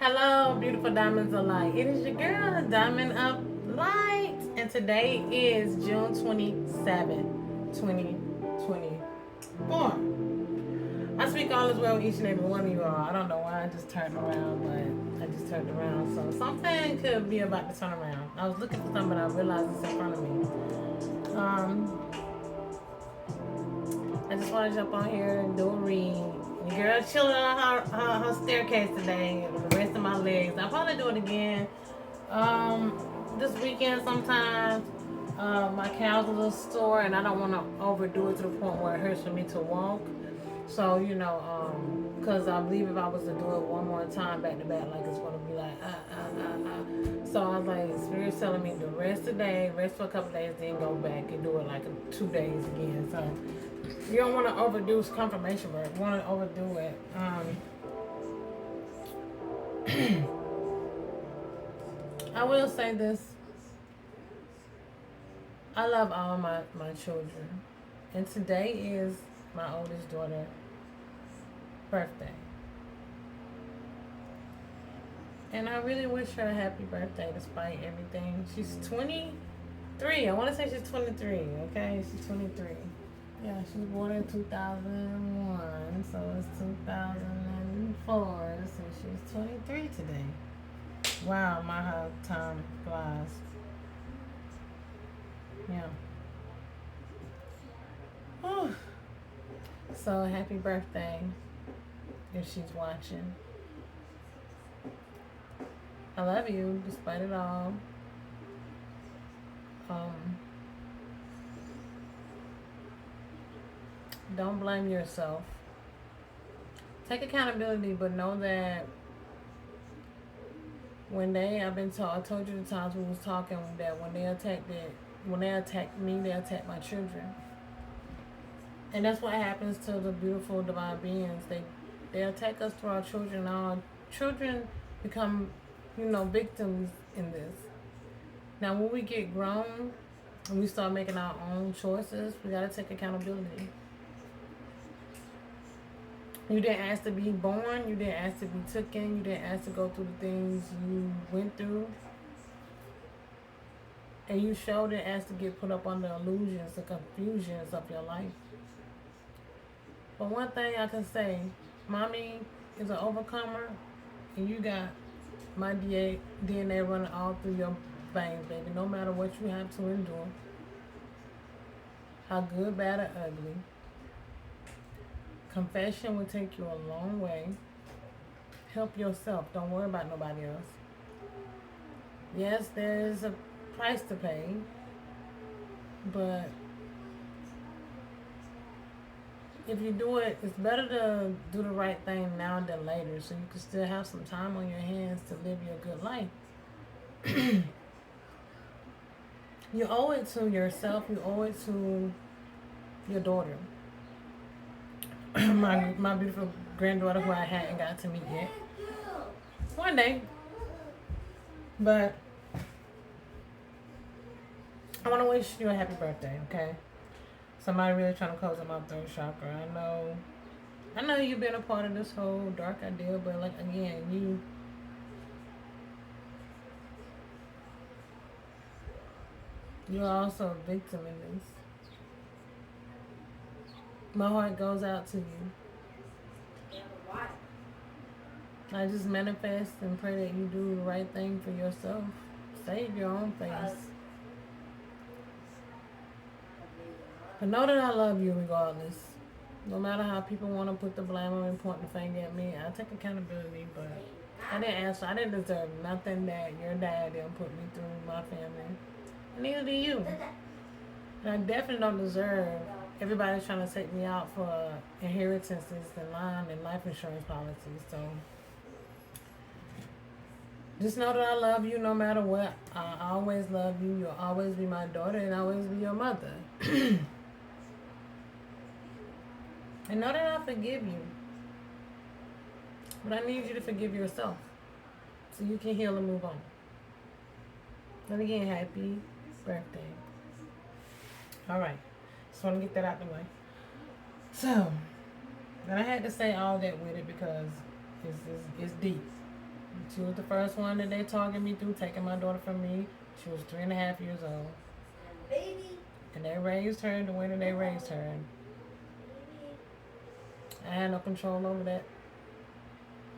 Hello, beautiful diamonds of light. It is your girl, Diamond of Light, and today is June 27, 2024. I speak all as well with each and every one of you all. I don't know why I just turned around, but I just turned around. So something could be about to turn around. I was looking for something, but I realized it's in front of me. I just want to jump on here and do a read. The girl chilling on her staircase today. The rest of my legs. I'll probably do it again. This weekend sometimes. My calves a little sore, and I don't want to overdo it to the point where it hurts for me to walk. So because I believe if I was to do it one more time back to back, like it's gonna be like So I was like, Spirit's telling me to rest today, rest for a couple days, then go back and do it like 2 days again. So you don't want to overdo confirmation work. You want to overdo it. I will say this. I love all my children. And today is my oldest daughter's birthday. And I really wish her a happy birthday despite everything. She's 23. I want to say she's 23, okay? She's 23. Yeah, she was born in 2001, so it's 2004, so she's 23 today. Wow, how time flies. Yeah. Whew. So happy birthday if she's watching. I love you despite it all. Don't blame yourself. Take accountability, but know that I told you the times we was talking that when they attacked me, they attacked my children. And that's what happens to the beautiful divine beings. They attack us through our children. Our children become, victims in this. Now, when we get grown and we start making our own choices, we gotta take accountability. You didn't ask to be born. You didn't ask to be taken. You didn't ask to go through the things you went through. And you sure didn't ask to get put up under illusions, the confusions of your life. But one thing I can say, mommy is an overcomer, and you got my DNA running all through your veins, baby. No matter what you have to endure, how good, bad, or ugly. Confession will take you a long way. Help yourself. Don't worry about nobody else. Yes, there is a price to pay, but if you do it, it's better to do the right thing now than later, so you can still have some time on your hands to live your good life. You owe it to yourself. You owe it to your daughter. my beautiful granddaughter, who I hadn't got to meet yet. One day. But I want to wish you a happy birthday, okay? Somebody really trying to close up my third chakra. I know you've been a part of this whole dark idea, but like again, you're also a victim in this. My heart goes out to you. I just manifest and pray that you do the right thing for yourself. Save your own face. But know that I love you regardless. No matter how people want to put the blame on and point the finger at me, I take accountability, but I didn't deserve nothing that your dad didn't put me through, my family. And neither do you. And I definitely don't deserve everybody trying to take me out for inheritances and life insurance policies. So just know that I love you no matter what. I always love you. You'll always be my daughter and always be your mother. And know that I forgive you. But I need you to forgive yourself so you can heal and move on. And again, happy birthday. All right. Just want to get that out the way. So, and I had to say all that with it because it's deep. She was the first one that they targeted me through, taking my daughter from me. She was 3.5 years old. And they raised her the way that they raised her. I had no control over that.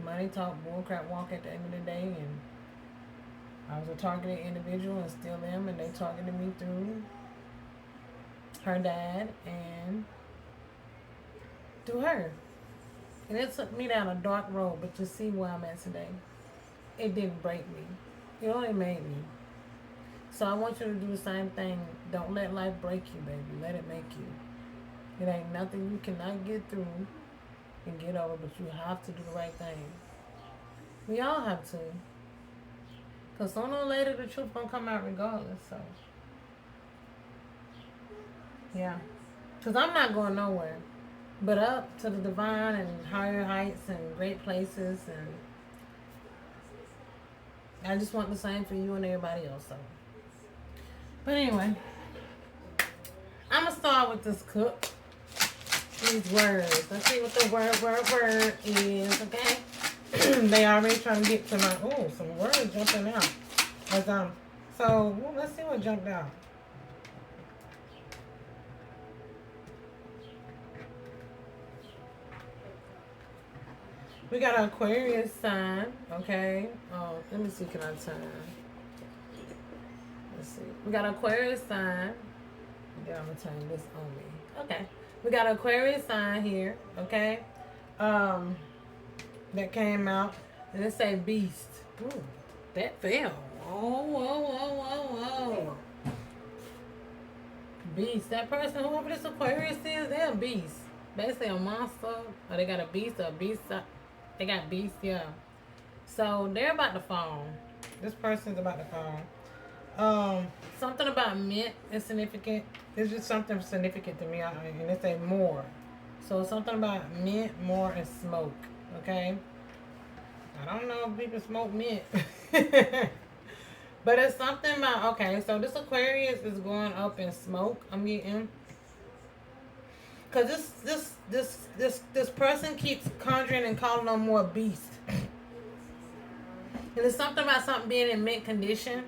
Money talk, bullcrap walk at the end of the day, and I was a targeted individual and still am, and they targeted me through her dad and through her. And it took me down a dark road, but you see where I'm at today. It didn't break me. It only made me. So I want you to do the same thing. Don't let life break you, baby. Let it make you. It ain't nothing you cannot get through and get over, but you have to do the right thing. We all have to. Because sooner or later, the truth gonna come out regardless, so. Yeah. Because I'm not going nowhere. But up to the divine and higher heights and great places, and I just want the same for you and everybody else, so. But anyway, I'm going to start with this cook. These words. Let's see what the word is, okay? They already trying to get to my, some words jumping out. Let's see what jumped out. We got an Aquarius sign, okay? Let me see, can I turn? Let's see. We got an Aquarius sign. Then I'm going to turn this on me. Okay. We got an Aquarius sign here, okay? That came out. And it say beast. Ooh, that fell. Whoa. Beast. That person, whoever this Aquarius is, they're a beast. Basically a monster. Or they got a beast or a beast. They got beast, yeah. So they're about to fall. This person's about to fall. Something about mint is significant. It's just something significant to me, and it's a more. So something about mint, more, and smoke. Okay. I don't know if people smoke mint, but it's something about. Okay, so this Aquarius is going up in smoke. I'm getting. Cause this person keeps conjuring and calling on more beast. And it's something about something being in mint condition.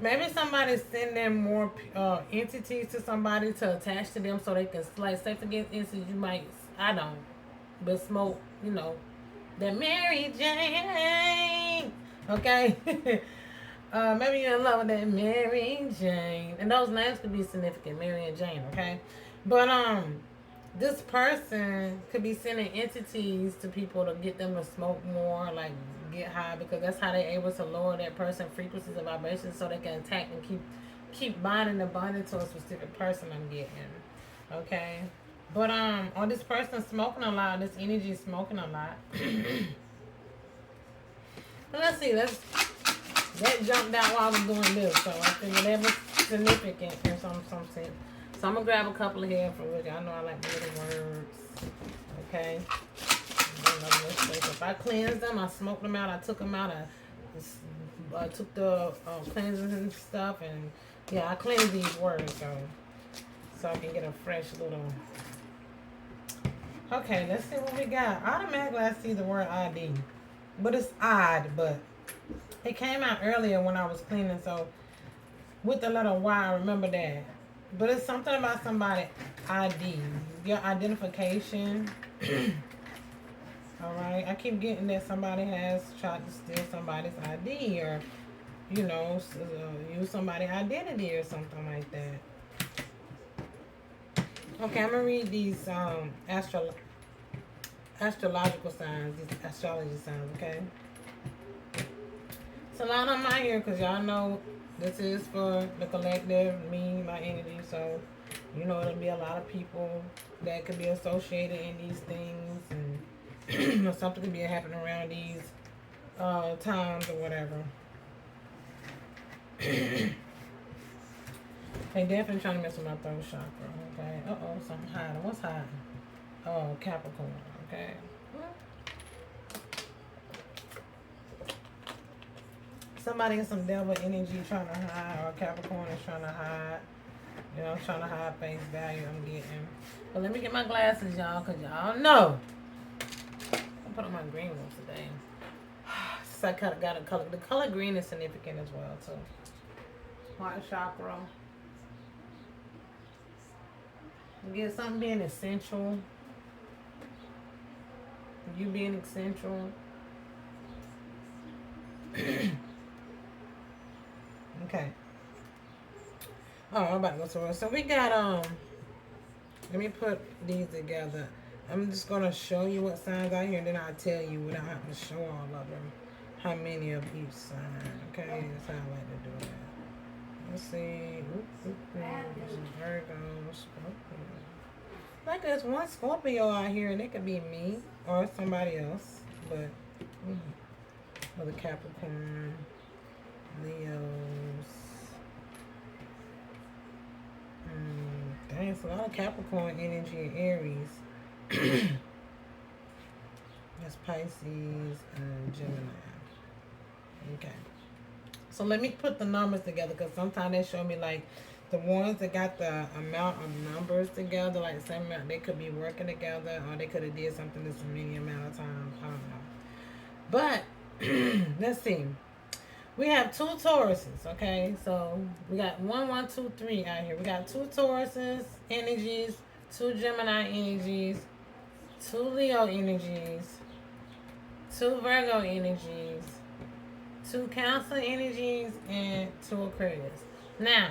Maybe somebody's sending more entities to somebody to attach to them so they can, like, say, for instance, you might, I don't, but smoke, that Mary Jane, okay? Maybe you're in love with that Mary Jane. And those names could be significant, Mary and Jane, okay? But, this person could be sending entities to people to get them to smoke more, like get high, because that's how they're able to lower that person's frequencies and vibrations so they can attack and keep binding and bonding to a specific person. I'm getting, okay? But on this person smoking a lot, this energy is smoking a lot. But let's see, that jumped out while I was doing this, so I think whatever's significant in some sense. So I'm going to grab a couple of here for which I know I like the little words. Okay. If I cleanse them, I smoked them out, I took them out, I took the cleansers and stuff, and yeah, I cleanse these words so I can get a fresh little. Okay, let's see what we got. Automatically I see the word ID, but it's odd, but it came out earlier when I was cleaning, so with the letter Y, I remember that. But it's something about somebody ID, your identification. All right, I keep getting that somebody has tried to steal somebody's ID or, use somebody's identity or something like that. Okay, I'm gonna read these astrological signs, these astrology signs. Okay. So a lot of them out here because y'all know. This is for the collective, me, my energy. So, there'll be a lot of people that could be associated in these things, and something could be happening around these times or whatever. They definitely trying to mess with my throat chakra. Okay. Something hiding. What's hiding? Oh, Capricorn. Okay. Somebody in some devil energy trying to hide, or Capricorn is trying to hide. You know, I'm trying to hide face value I'm getting. But let me get my glasses, y'all, because y'all know. I'm putting on my green ones today. So I kind of got a color. The color green is significant as well, too. Heart chakra. Get something being essential. You being essential. Okay. Oh, I'm about to go to it. So we got let me put these together. I'm just gonna show you what signs are here, and then I'll tell you without having to show all of them how many of each sign. Okay, that's how I like to do that. Let's see. Virgo, Scorpio. Like there's one Scorpio out here, and it could be me or somebody else, but or the Capricorn, Leos. Dang, it's a lot of Capricorn energy and Aries. That's Pisces and Gemini. Okay. So let me put the numbers together because sometimes they show me like the ones that got the amount of numbers together, like the same amount, they could be working together or they could have did something this many amount of times. I don't know. But let's see. We have 2 Tauruses, okay? So we got 1, 1, 2, 3 out here. We got 2 Tauruses energies, 2 Gemini energies, 2 Leo energies, 2 Virgo energies, 2 Cancer energies, and 2 Aquarius. Now,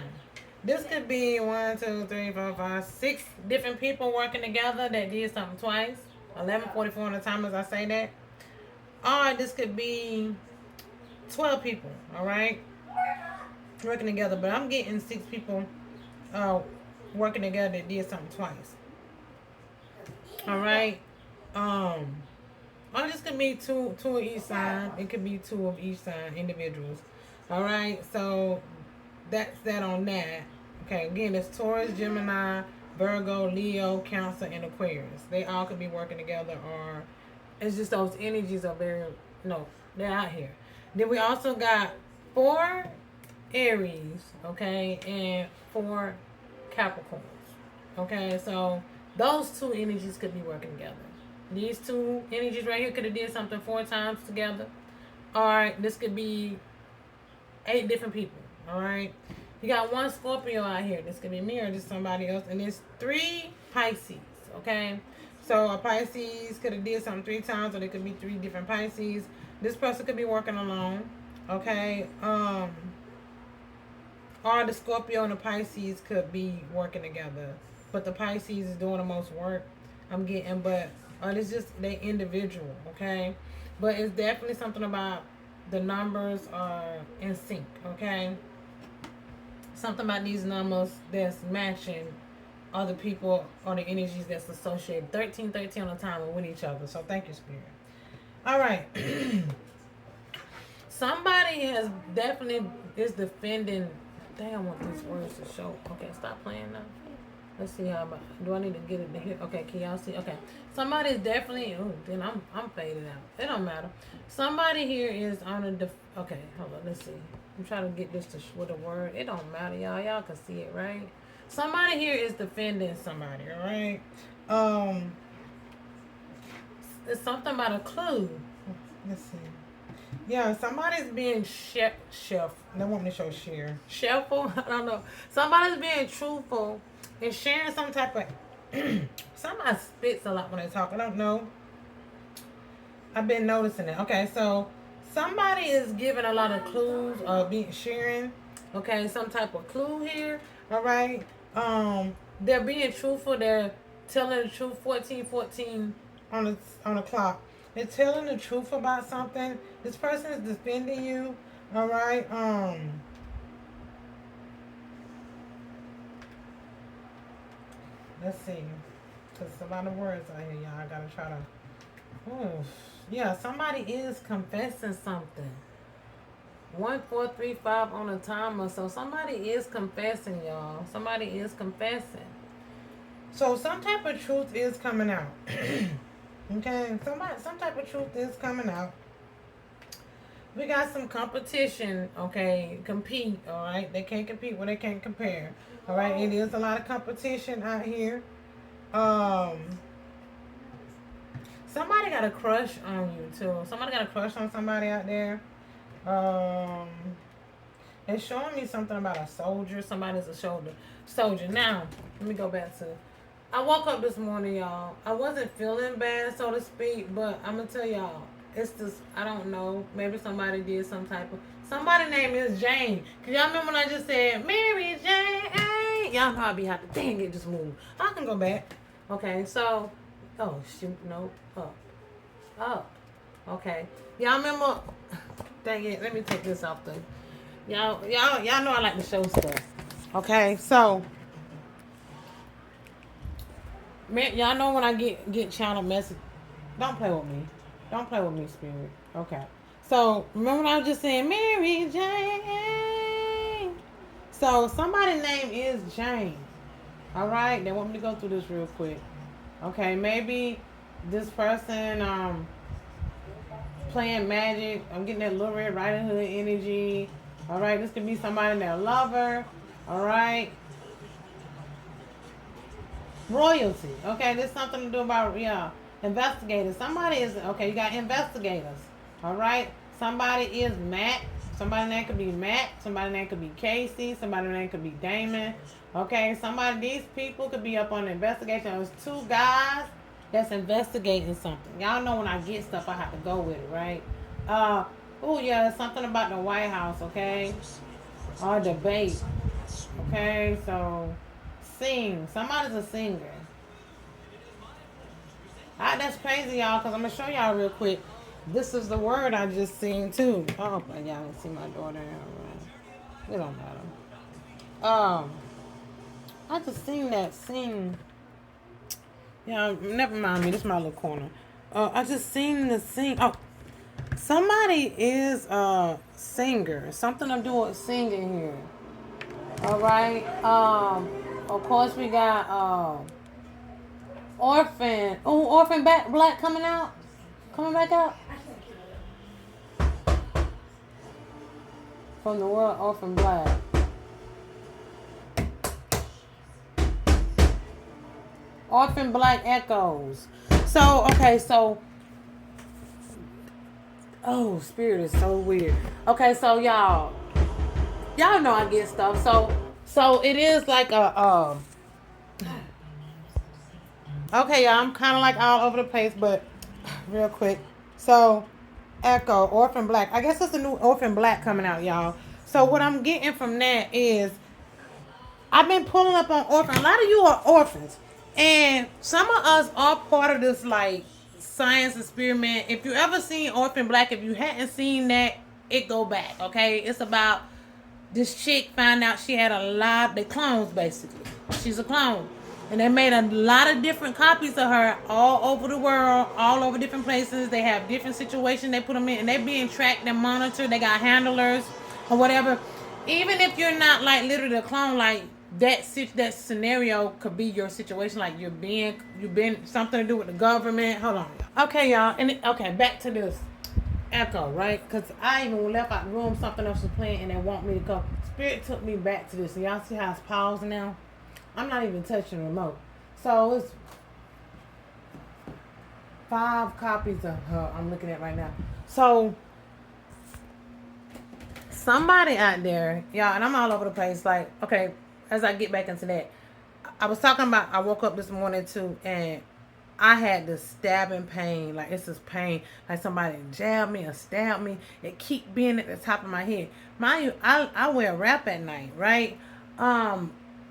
this could be 1, 2, 3, 4, 5, 6 different people working together that did something twice. 11:44 on the time as I say that. Or this could be 12 people, all right, working together. But I'm getting 6 people working together that did something twice. All right. Or this could be two of each sign. It could be 2 of each sign, individuals. All right. So that's that on that. Okay. Again, it's Taurus, Gemini, Virgo, Leo, Cancer, and Aquarius. They all could be working together, or it's just those energies are very they're out here. Then we also got 4 Aries, okay, and 4 Capricorns. Okay, so those 2 energies could be working together. These 2 energies right here could have did something 4 times together. Alright, this could be 8 different people. Alright. You got 1 Scorpio out here. This could be me or just somebody else. And there's 3 Pisces. Okay. So a Pisces could have did something 3 times, or there could be 3 different Pisces. This person could be working alone, okay? Or the Scorpio and the Pisces could be working together, but the Pisces is doing the most work I'm getting. But it's just they individual, okay? But it's definitely something about the numbers are in sync, okay? Something about these numbers that's matching other people or the energies that's associated. 1313 on the time with each other. So thank you, Spirit. All right. Somebody has definitely is defending. Dang, I want these words to show. Okay, stop playing now. Let's see how do I need to get it to hit? Okay, can y'all see? Okay, somebody's definitely. Oh, then I'm faded out. It don't matter. Somebody here is on a okay, hold on. Let's see. I'm trying to get this to with a word. It don't matter, y'all. Y'all can see it, right? Somebody here is defending somebody. All right. It's something about a clue. Let's see. Yeah, somebody's being chef. They want me to show share. Shelful? I don't know. Somebody's being truthful and sharing some type of. Somebody spits a lot when they talk. I don't know. I've been noticing it. Okay, so somebody is giving a lot of clues or sharing. Okay, some type of clue here. All right. They're being truthful. They're telling the truth. 14:14 on the clock. They're telling the truth about something. This person is defending you. All right. Let's see. Because a lot of words out here, y'all. I gotta try to. Oof. Yeah, somebody is confessing something. 1435 on the timer. So somebody is confessing, y'all. Somebody is confessing. So some type of truth is coming out. Okay, some type of truth is coming out. We got some competition, okay? Compete, all right? They can't compete when they can't compare, all right? It is a lot of competition out here. Um, somebody got a crush on you too. Somebody got a crush on somebody out there. Um, it's showing me something about a soldier. Somebody's a soldier. Now, let me go back to. I woke up this morning, y'all. I wasn't feeling bad, so to speak, but I'm gonna tell y'all, it's just I don't know. Maybe somebody did some type of somebody name is Jane. Cause y'all remember when I just said Mary Jane? Y'all probably have to dang it just moved. I can go back. Okay, so oh shoot, no, up. Okay. Y'all remember dang it, let me take this off the y'all know I like to show stuff. Okay, so man, y'all know when I get channel message. Don't play with me. Don't play with me, Spirit. Okay. So remember when I was just saying Mary Jane. So somebody's name is Jane. All right. They want me to go through this real quick. Okay. Maybe this person playing magic. I'm getting that Little Red Riding Hood energy. All right. This could be somebody that lover. All right. Royalty. Okay, there's something to do about investigators. Somebody is okay. You got investigators. All right. Somebody is Matt. Somebody name could be Matt. Somebody name could be Casey. Somebody name could be Damon. Okay. Somebody. These people could be up on the investigation. There's two guys that's investigating something. Y'all know when I get stuff, I have to go with it, right? Oh yeah, there's something about the White House. Okay. Or debate. Okay. So sing. Somebody's a singer. That's crazy, y'all, because I'm going to show y'all real quick. This is the word I just seen, too. Oh, but y'all can see my daughter. It don't matter. I just seen that sing. Yeah, never mind me. This is my little corner. I just seen the sing. Oh, somebody is a singer. Something to do with singing here. All right. Of course, we got Orphan. Oh, Orphan Black coming out. Coming back out. From the world, Orphan Black. Orphan Black Echoes. So, okay, so. Oh, Spirit is so weird. Okay, so y'all know I get stuff. So it is like a okay, y'all. I'm kind of like all over the place, but real quick. So, Echo, Orphan Black. I guess it's a new Orphan Black coming out, y'all. So what I'm getting from that is I've been pulling up on orphans. A lot of you are orphans. And some of us are part of this like science experiment. If you ever seen Orphan Black, if you hadn't seen that, it go back, okay? It's about this chick found out she had a lot, they clones basically. She's a clone. And they made a lot of different copies of her all over the world, all over different places. They have different situations they put them in, and they're being tracked and monitored. They got handlers or whatever. Even if you're not like literally a clone, like that scenario could be your situation. Like you've been something to do with the government. Hold on, okay, y'all, and okay, back to this Echo, right? Because I even left out the room, something else was playing, and they want me to go. Spirit took me back to this. So y'all see how it's paused now? I'm not even touching the remote. So it's 5 copies of her I'm looking at right now. So somebody out there, y'all, and I'm all over the place. Like, okay, as I get back into that, I was talking about I woke up this morning too, and I had this stabbing pain. Like, it's this pain. Like somebody jabbed me or stabbed me. It keep being at the top of my head. Mind you, I wear a wrap at night, right?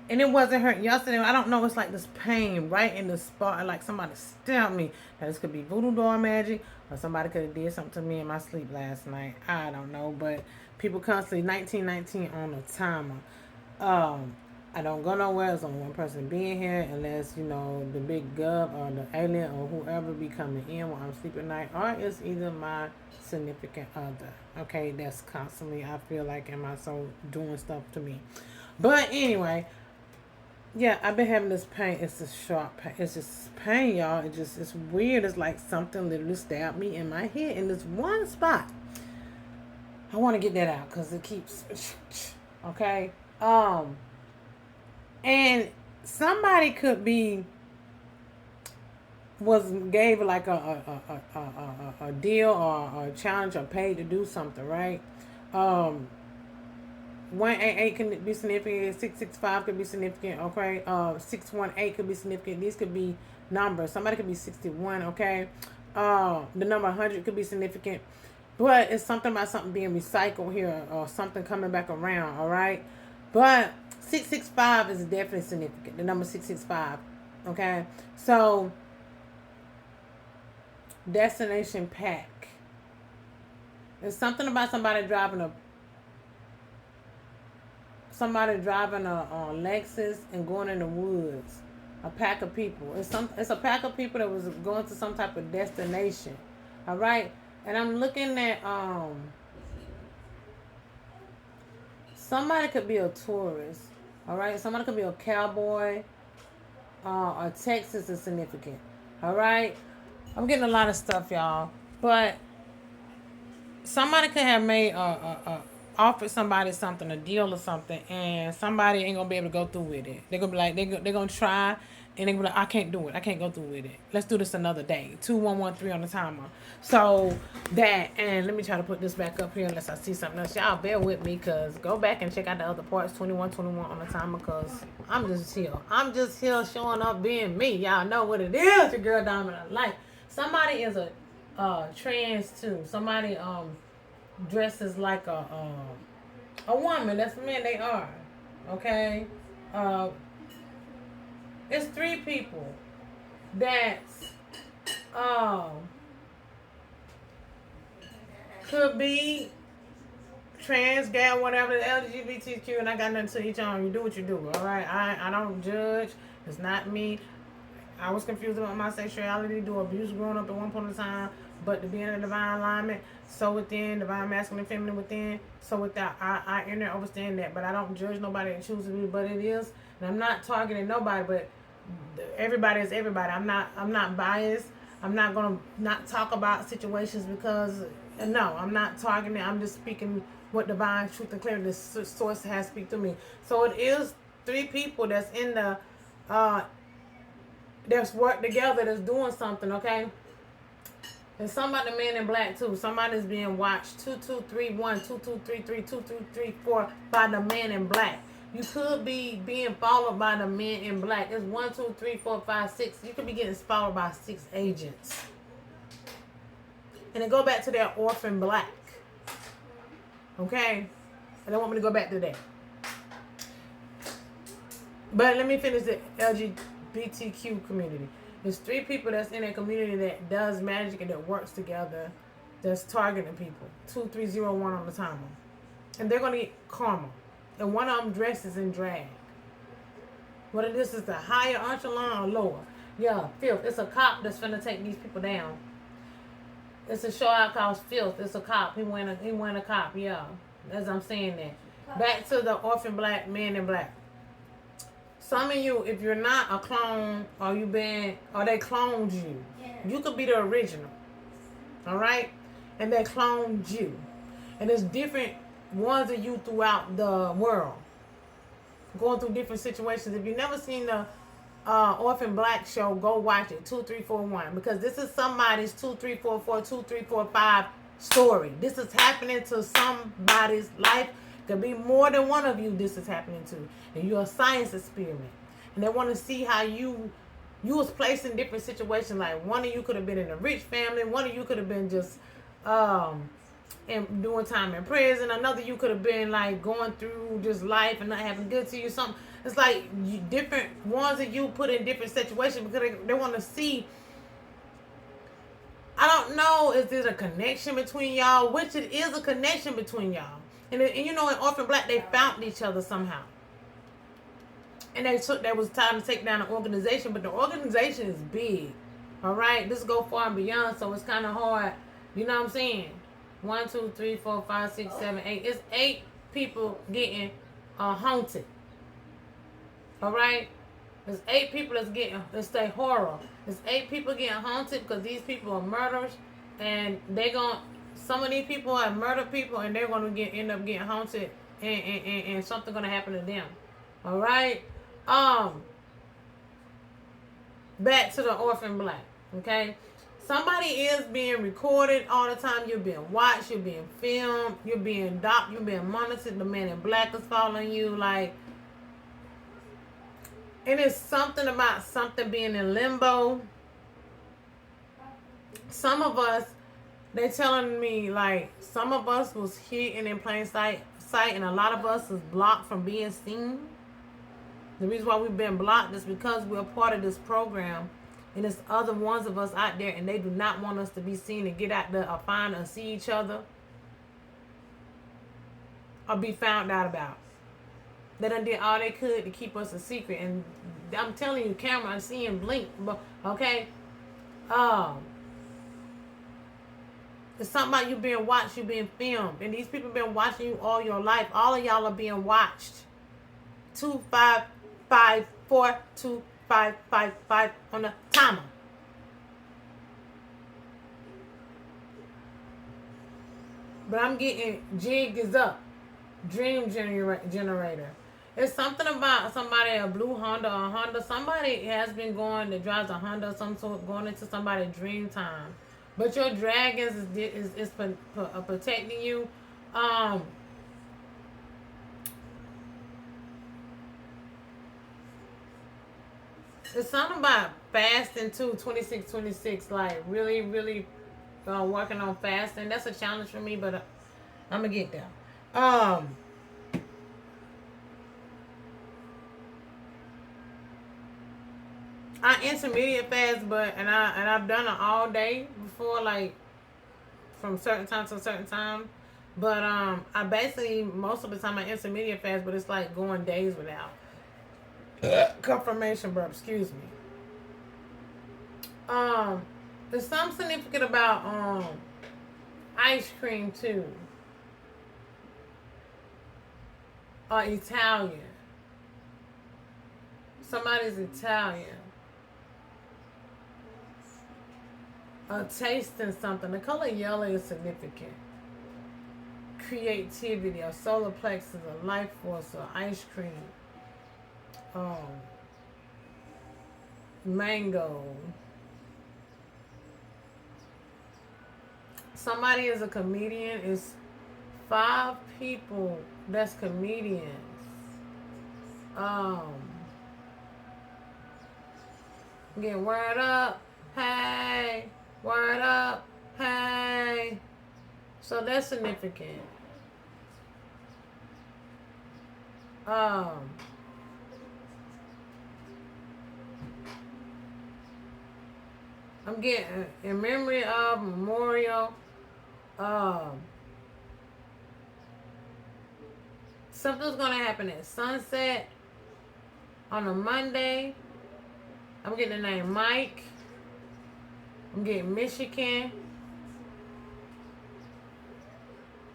And it wasn't hurting yesterday. I don't know. It's like this pain right in the spot. Like somebody stabbed me. Now, this could be voodoo doll magic, or somebody could have did something to me in my sleep last night. I don't know. But people constantly 1919 on a timer. I don't go nowhere. There's only one person being here, unless the big gov or the alien or whoever be coming in when I'm sleeping at night, or it's either my significant other. Okay, that's constantly I feel like in my soul doing stuff to me. But anyway. Yeah, I've been having this pain. It's a sharp pain. It's just pain, y'all. It's weird. It's like something literally stabbed me in my head in this one spot. I want to get that out because it keeps, okay? And somebody could be, gave like a deal or a challenge or paid to do something, right? 188 can be significant. 665 could be significant. Okay. 618 could be significant. These could be numbers. Somebody could be 61. Okay. The number 100 could be significant. But it's something about something being recycled here or something coming back around. All right. But 665 is definitely significant. The number 665. Okay. So destination pack. There's something about somebody driving a Lexus and going in the woods. A pack of people. It's a pack of people that was going to some type of destination. All right. And I'm looking at somebody could be a tourist. All right. Somebody could be a cowboy. Or Texas is significant. All right. I'm getting a lot of stuff, y'all. But somebody could have made offered somebody something, a deal or something, and somebody ain't gonna be able to go through with it. They're gonna be like, they're gonna try, and they're gonna be like, I can't do it. I can't go through with it. Let's do this another day. 2113 on the timer. So that, and let me try to put this back up here unless I see something else. Y'all bear with me, cause go back and check out the other parts. 2121 on the timer, cause I'm just here. I'm just here showing up being me. Y'all know what it is. Your girl Dominant Life. Somebody is a trans too. Somebody dresses like a woman. That's the men they are. Okay. It's 3 people that's could be trans, gay, whatever, LGBTQ, and I got nothing to each on. You do what you do. All right. I don't judge. It's not me. I was confused about my sexuality, do abuse growing up at one point in time, but to be in a divine alignment, so within, divine masculine, feminine within, so without, I understand that, but I don't judge nobody that chooses me, but it is, and I'm not targeting nobody, but everybody is everybody. I'm not biased. I'm not gonna not talk about situations because, no, I'm not targeting. I'm just speaking what divine truth and clarity the source has speak to me. So it is 3 people that's in the that's work together, that's doing something, okay? And some about the men in black too. Somebody's being watched 2231, 2233, 2234 by the man in black. You could be being followed by the men in black. It's 1, 2, 3, 4, 5, 6. You could be getting followed by 6 agents. And then go back to that orphan black. Okay? I don't want me to go back to that. But let me finish the LGBTQ community. There's 3 people that's in a community that does magic and that works together, that's targeting people. 2301 on the timer. And they're going to get karma. And one of them dresses in drag. Whether this is the higher echelon or lower. Yeah, filth. It's a cop that's finna take these people down. It's a show out called Filth. It's a cop. He went a cop. Yeah, as I'm saying that. Back to the orphan black, men in black. Some of you, if you're not a clone or they cloned you, you could be the original. All right? And they cloned you. And there's different ones of you throughout the world. Going through different situations. If you've never seen the Orphan Black show, go watch it. 2341. Because this is somebody's 2344, 2345 story. This is happening to somebody's life. Could be more than one of you this is happening to. And you're a science experiment. And they want to see how you was placed in different situations. Like one of you could have been in a rich family. One of you could have been just and doing time in prison. Another you could have been like going through just life and not having good to you. Something. It's like different ones that you put in different situations because they want to see. I don't know if there's a connection between y'all, which it is a connection between y'all. And you know, in Orphan Black, they found each other somehow. And there was time to take down the organization, but the organization is big. All right? This go far and beyond, so it's kind of hard. You know what I'm saying? 1, 2, 3, 4, 5, 6, 7, 8. It's 8 people getting haunted. All right? There's 8 people that's getting, let's say, horror. There's 8 people getting haunted because these people are murderers, and they gonna some of these people have murdered people, and they're going to end up getting haunted, and something going to happen to them. All right. Back to the orphan black. Okay. Somebody is being recorded all the time. You're being watched. You're being filmed. You're being docked. You're being monitored. The man in black is following you. Like, it is something about something being in limbo. Some of us, they telling me, like, some of us was hidden in plain sight, and a lot of us is blocked from being seen. The reason why we've been blocked is because we're part of this program, and there's other ones of us out there, and they do not want us to be seen and get out there or find or see each other or be found out about. They done did all they could to keep us a secret, and I'm telling you, camera, I'm seeing blink, but okay. It's something about you being watched, you being filmed, and these people been watching you all your life. All of y'all are being watched. 25542555 on the timer. But I'm getting jig is up. Dream generator. It's something about somebody, a blue Honda or a Honda. Somebody has been going that drives a Honda of some sort, going into somebody's dream time. But your dragons is protecting you. It's something about fasting too. 26, like really working on fasting. That's a challenge for me, but I'm gonna get there. I intermediate fast, but I've done it all day before, like from certain time to certain time. But I basically most of the time I intermediate fast, but it's like going days without confirmation burp. Excuse me. There's something significant about ice cream too. Or Italian. Somebody's Italian. Tasting something. The color yellow is significant. Creativity, a solar plexus, a life force, or ice cream. Mango. Somebody is a comedian. It's 5 people that's comedians. Get word up, hey. Word up, hey. So that's significant. I'm getting in memory of memorial. Something's gonna happen at sunset on a Monday. I'm getting the name Mike. I'm getting Michigan.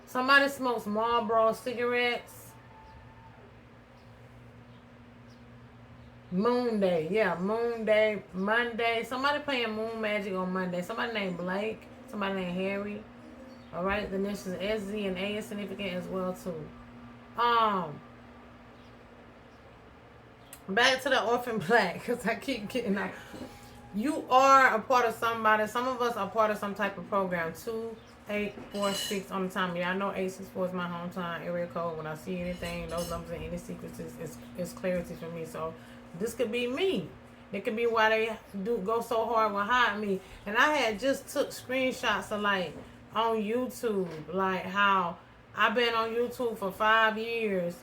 Somebody smokes Marlboro cigarettes. Moon Day. Yeah, Moon Day. Monday. Somebody playing Moon Magic on Monday. Somebody named Blake. Somebody named Harry. Alright, the initials S, Z, and A is significant as well too. Back to the orphan black, because I keep getting out. You are a part of somebody. Some of us are part of some type of program. 2846 on the time. Yeah, I know 864 is my hometown area code. When I see anything, those numbers and any secrets is clarity for me. So this could be me. It could be why they do go so hard with hide me. And I had just took screenshots of like on YouTube, like how I've been on YouTube for 5 years.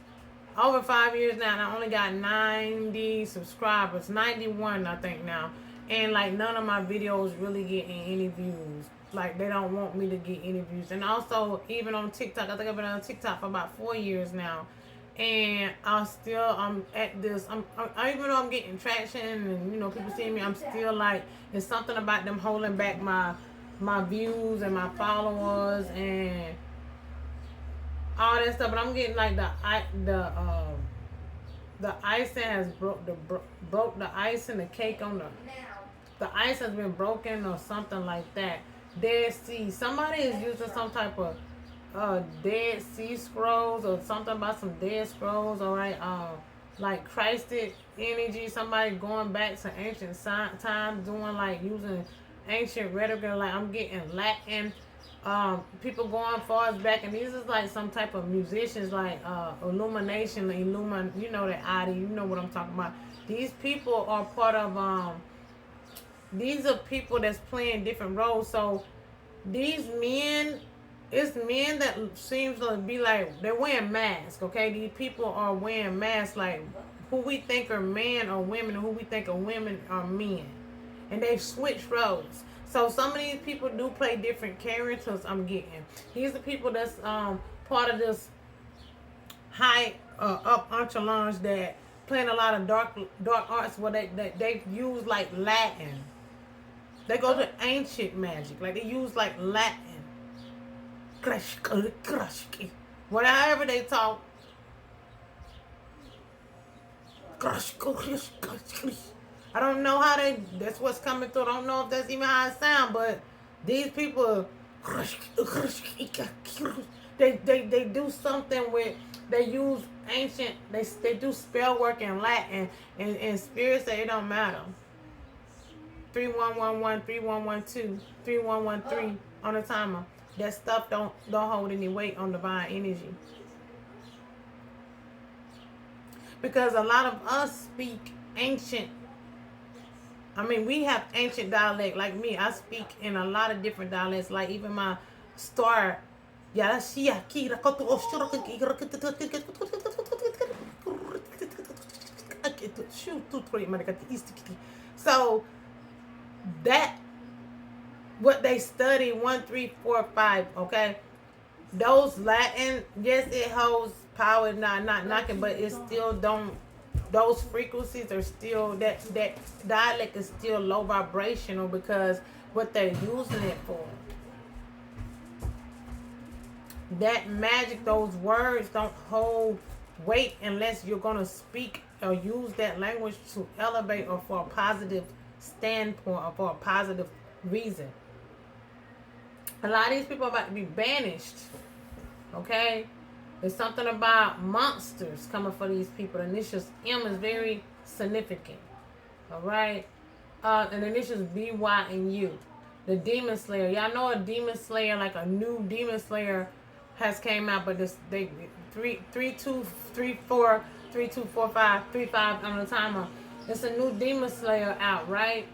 Over 5 years now, and I only got 90 subscribers. 91, I think, now. And like none of my videos really getting any views. Like they don't want me to get any views. And also even on TikTok, I think I've been on TikTok for about 4 years now. And I'm at this. I even though I'm getting traction and people see me, I'm still like it's something about them holding back my views and my followers and all that stuff. But I'm getting like the icing has broke the ice and the cake on the ice has been broken or something like that. Dead Sea. Somebody is using some type of Dead Sea Scrolls or something about some Dead Scrolls. All right. Like Christed energy. Somebody going back to ancient times, doing like using ancient rhetoric. Like I'm getting Latin. People going far as back, and these is like some type of musicians, like Illumination, you know that Adi, you know what I'm talking about. These people are part of these are people that's playing different roles. So these men, it's men that seems to be like they're wearing masks. Okay, these people are wearing masks, like who we think are men or women, and who we think are women are men, and they switch roles. So some of these people do play different characters. I'm getting these are people that's part of this high up entourage that playing a lot of dark arts where they use like Latin. They go to ancient magic, like they use like Latin. Whatever they talk. I don't know how that's what's coming through. I don't know if that's even how it sounds, but these people, they do something with, they use ancient, they do spell work in Latin, and spirits say it don't matter. 3111, 3112, 3113 on the timer. That stuff don't hold any weight on divine energy. Because a lot of us speak ancient. I mean, we have ancient dialect. Like me, I speak in a lot of different dialects. Like even my star. So that what they study 1, 3, 4, 5. Okay, those Latin, yes, it holds power, not knocking, but it still don't. Those frequencies are still that dialect is still low vibrational because what they're using it for. That magic, those words don't hold weight unless you're gonna speak or use that language to elevate or for a positive standpoint or for a positive reason. A lot of these people are about to be banished. Okay? There's something about monsters coming for these people. The initials M is very significant. Alright? And the initials B, Y, and U. The Demon Slayer. Y'all know a Demon Slayer, like a new Demon Slayer has came out, but this they 3 2 3 4 3 2 4 5 3 5 on the timer. It's a new Demon Slayer out, right?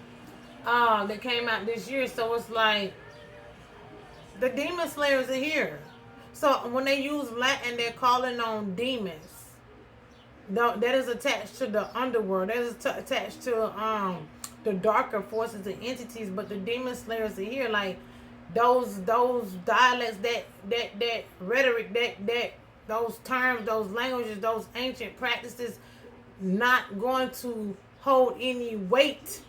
That came out this year. So it's like the Demon Slayers are here. So when they use Latin, they're calling on demons. That is attached to the underworld. That is attached to the darker forces and entities. But the Demon Slayers are here, like those dialects, that rhetoric, that those terms, those languages, those ancient practices, not going to hold any weight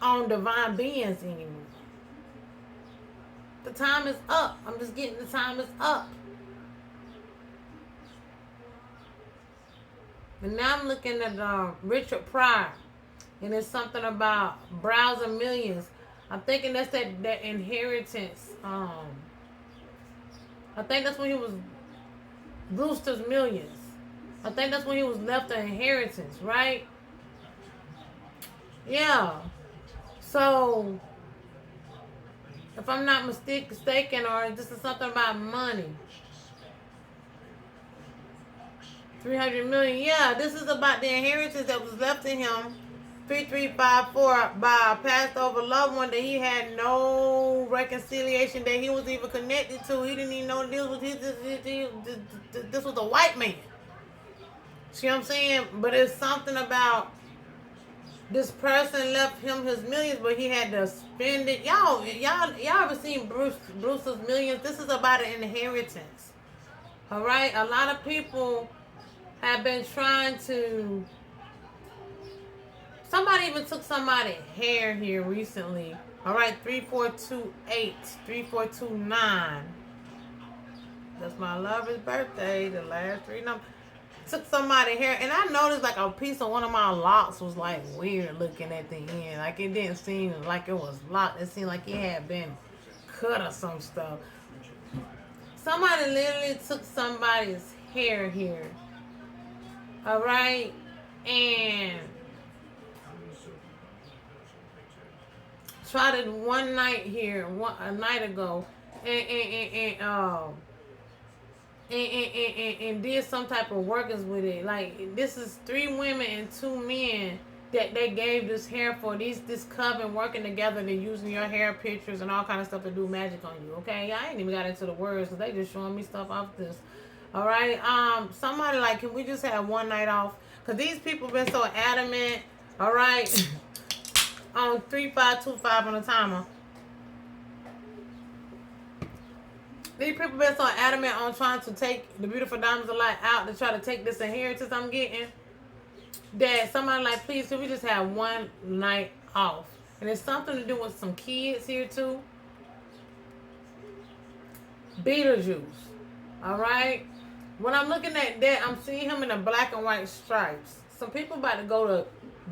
on divine beings anymore. The time is up. I'm just getting the time is up. And now I'm looking at Richard Pryor. And it's something about browser millions. I'm thinking that's that inheritance. I think that's when he was Brewster's Millions. I think that's when he was left an inheritance, right? Yeah. So, if I'm not mistaken, or this is something about money. 300 million. Yeah, this is about the inheritance that was left to him. 3354 by a passed over loved one that he had no reconciliation, that he was even connected to. He didn't even know this was this was a white man. See what I'm saying? But it's something about this person left him his millions, but he had to spend it. Y'all ever seen Bruce's Millions? This is about an inheritance. All right, a lot of people have been trying to. Somebody even took somebody's hair here recently. All right, 3428, 3429. That's my lover's birthday. The last three numbers. Took somebody's hair, and I noticed like a piece of one of my locks was like weird looking at the end. Like it didn't seem like it was locked. It seemed like it had been cut or some stuff. Somebody literally took somebody's hair here. All right, and tried it one night here, a night ago, and did some type of workings with it. Like, this is 3 women and 2 men that they gave this hair for. This coven working together. They're using your hair pictures and all kind of stuff to do magic on you. Okay, I ain't even got into the words because they just showing me stuff off this. All right, somebody like, can we just have one night off? Because these people been so adamant. All right, on 3525 on the timer. These people been so adamant on trying to take the beautiful diamonds of light out to try to take this inheritance I'm getting, that somebody like, please, can we just have one night off? And it's something to do with some kids here too. Beetlejuice. All right. When I'm looking at that, I'm seeing him in the black and white stripes. Some people about to go to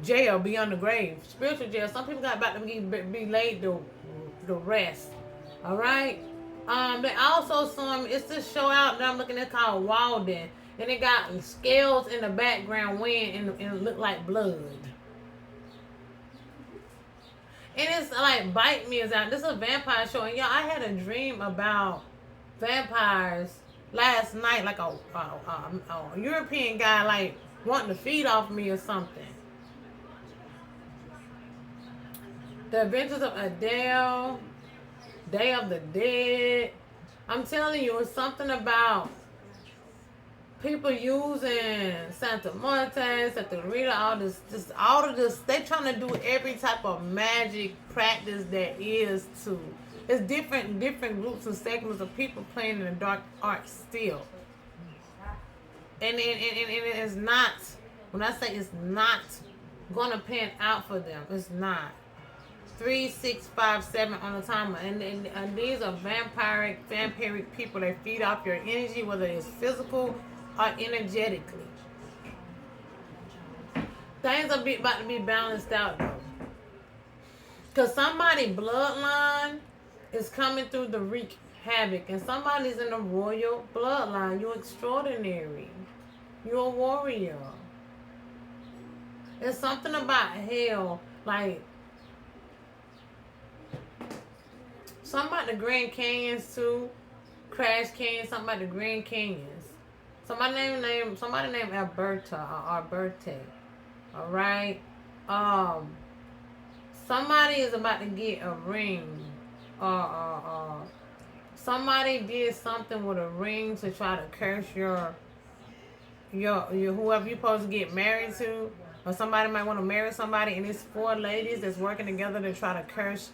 jail, beyond the grave, spiritual jail. Some people got about to be laid to rest. All right. They also saw him. It's this show out that I'm looking at called Walden, and it got scales in the background, and it looked like blood. And it's like Bite Me is out. This is a vampire show, and y'all, I had a dream about vampires last night, like a European guy like wanting to feed off me or something. The Adventures of D.O.L, Day of the Dead. I'm telling you, it's something about people using Santa Muerte, Santa Rita, all of this. They trying to do every type of magic practice there is to. It's different groups and segments of people playing in the dark arts still. And it is not, when I say it's not gonna pan out for them, it's not. 3, 6, 5, 7 on the timer, and these are vampiric people. They feed off your energy, whether it's physical or energetically. Things are about to be balanced out though, because somebody bloodline is coming through to wreak havoc, and somebody's in the royal bloodline. You're extraordinary. You're a warrior. It's something about hell, like. Something about the Grand Canyons too. Crash Canyon, something about the Grand Canyons. Somebody named Alberta or Alberte. Alright? Somebody is about to get a ring. Somebody did something with a ring to try to curse your whoever you're supposed to get married to. Or somebody might want to marry somebody, and it's 4 ladies that's working together to try to curse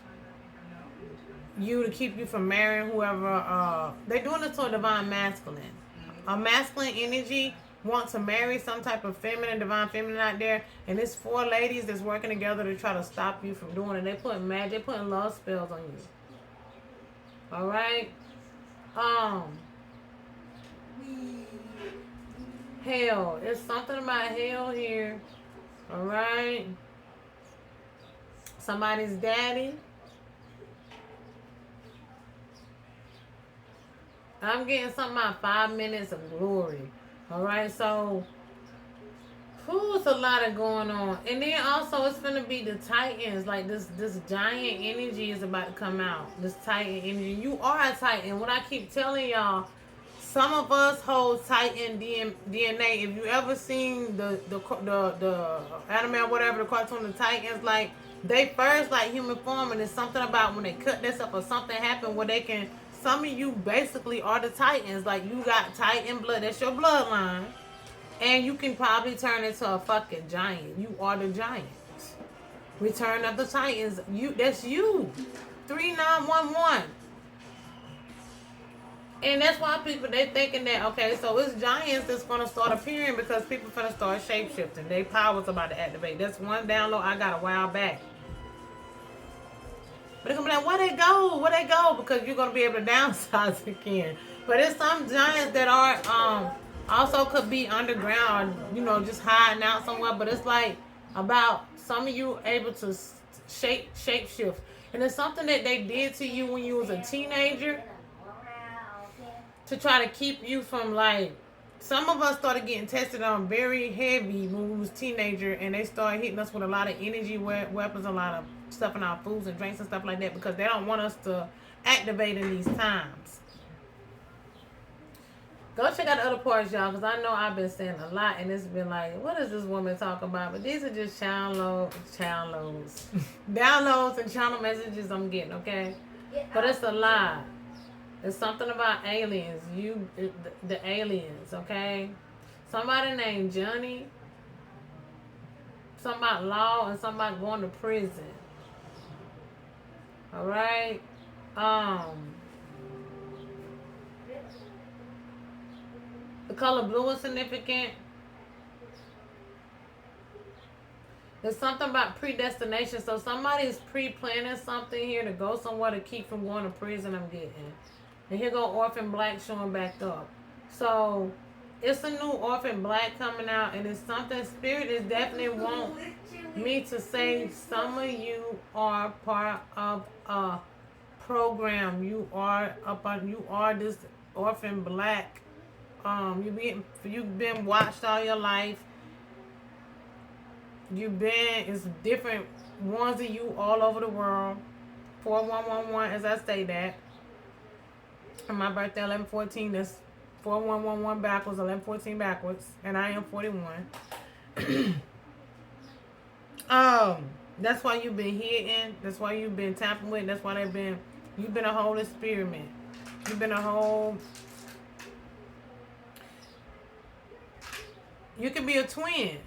you to keep you from marrying whoever. They're doing it to a divine masculine. A masculine energy wants to marry some type of feminine, divine feminine out there, and it's 4 ladies that's working together to try to stop you from doing it. They putting love spells on you. All right. Hell. It's something about hell here. All right. Somebody's daddy. I'm getting something about 5 minutes of glory. Alright, so who's a lot of going on. And then also it's gonna be the Titans. Like this giant energy is about to come out. This Titan energy. You are a Titan. What I keep telling y'all, some of us hold Titan DNA. If you ever seen the anime or whatever, the cartoon, the Titans, like they first like human form, and it's something about when they cut this up or something happened where they can. Some of you basically are the Titans. Like, you got Titan blood. That's your bloodline. And you can probably turn into a fucking giant. You are the giant. Return of the Titans. That's you. 3911. And that's why people, they thinking that, okay, so it's giants that's going to start appearing because people going to start shape-shifting. Their power's about to activate. That's one download I got a while back. But they're going to be like, where they go? Where they go? Because you're going to be able to downsize again. But there's some giants that are, also could be underground or, you know, just hiding out somewhere. But it's like about some of you able to shape shift. And it's something that they did to you when you was a teenager to try to keep you from, like, some of us started getting tested on very heavy when we was teenager, and they started hitting us with a lot of energy weapons, a lot of stuff in our foods and drinks and stuff like that, because they don't want us to activate in these times. Go check out the other parts, y'all, because I know I've been saying a lot, and it's been like, what is this woman talking about? But these are just downloads and channel messages I'm getting, okay? But it's a lot. It's something about aliens. The aliens, okay? Somebody named Johnny. Something about law and something about going to prison. All right? The color blue is significant. There's something about predestination. So somebody is pre-planning something here to go somewhere to keep from going to prison, I'm getting. And here go Orphan Black showing back up. So it's a new Orphan Black coming out, and it's something Spirit is definitely want me to say. Some of you are part of a program. You are this Orphan Black. You've been watched all your life. It's different ones of you all over the world. 4111, as I say that. And my birthday 11/14. That's 4111 backwards, 11/14 backwards, and I am 41. That's why you've been hitting. That's why you've been tapping with. That's why you've been a whole experiment. You've been a whole. You can be a twin.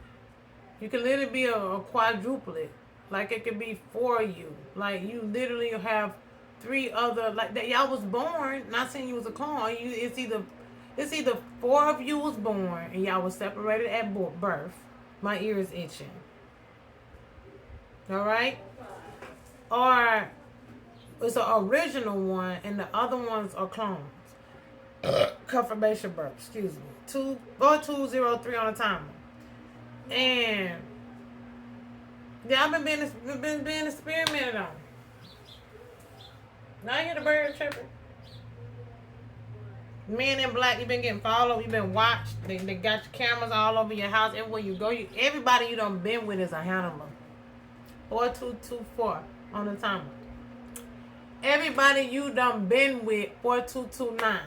You can literally be a quadruplet. Like, it could be 4 of you. Like, you literally have 3 other, like, that y'all was born. Not saying you was a clone. It's either 4 of you was born and y'all was separated at birth. My ear is itching. All right? Or it's an original one and the other ones are clones. Confirmation birth, excuse me. 203 on the timer. And yeah, I've been being experimented on. Now you hear the bird chirping. Men in black, you've been getting followed, you've been watched. They got your cameras all over your house, everywhere you go. Everybody you done been with is a handler. 4224 on the timer. Everybody you done been with, 4229.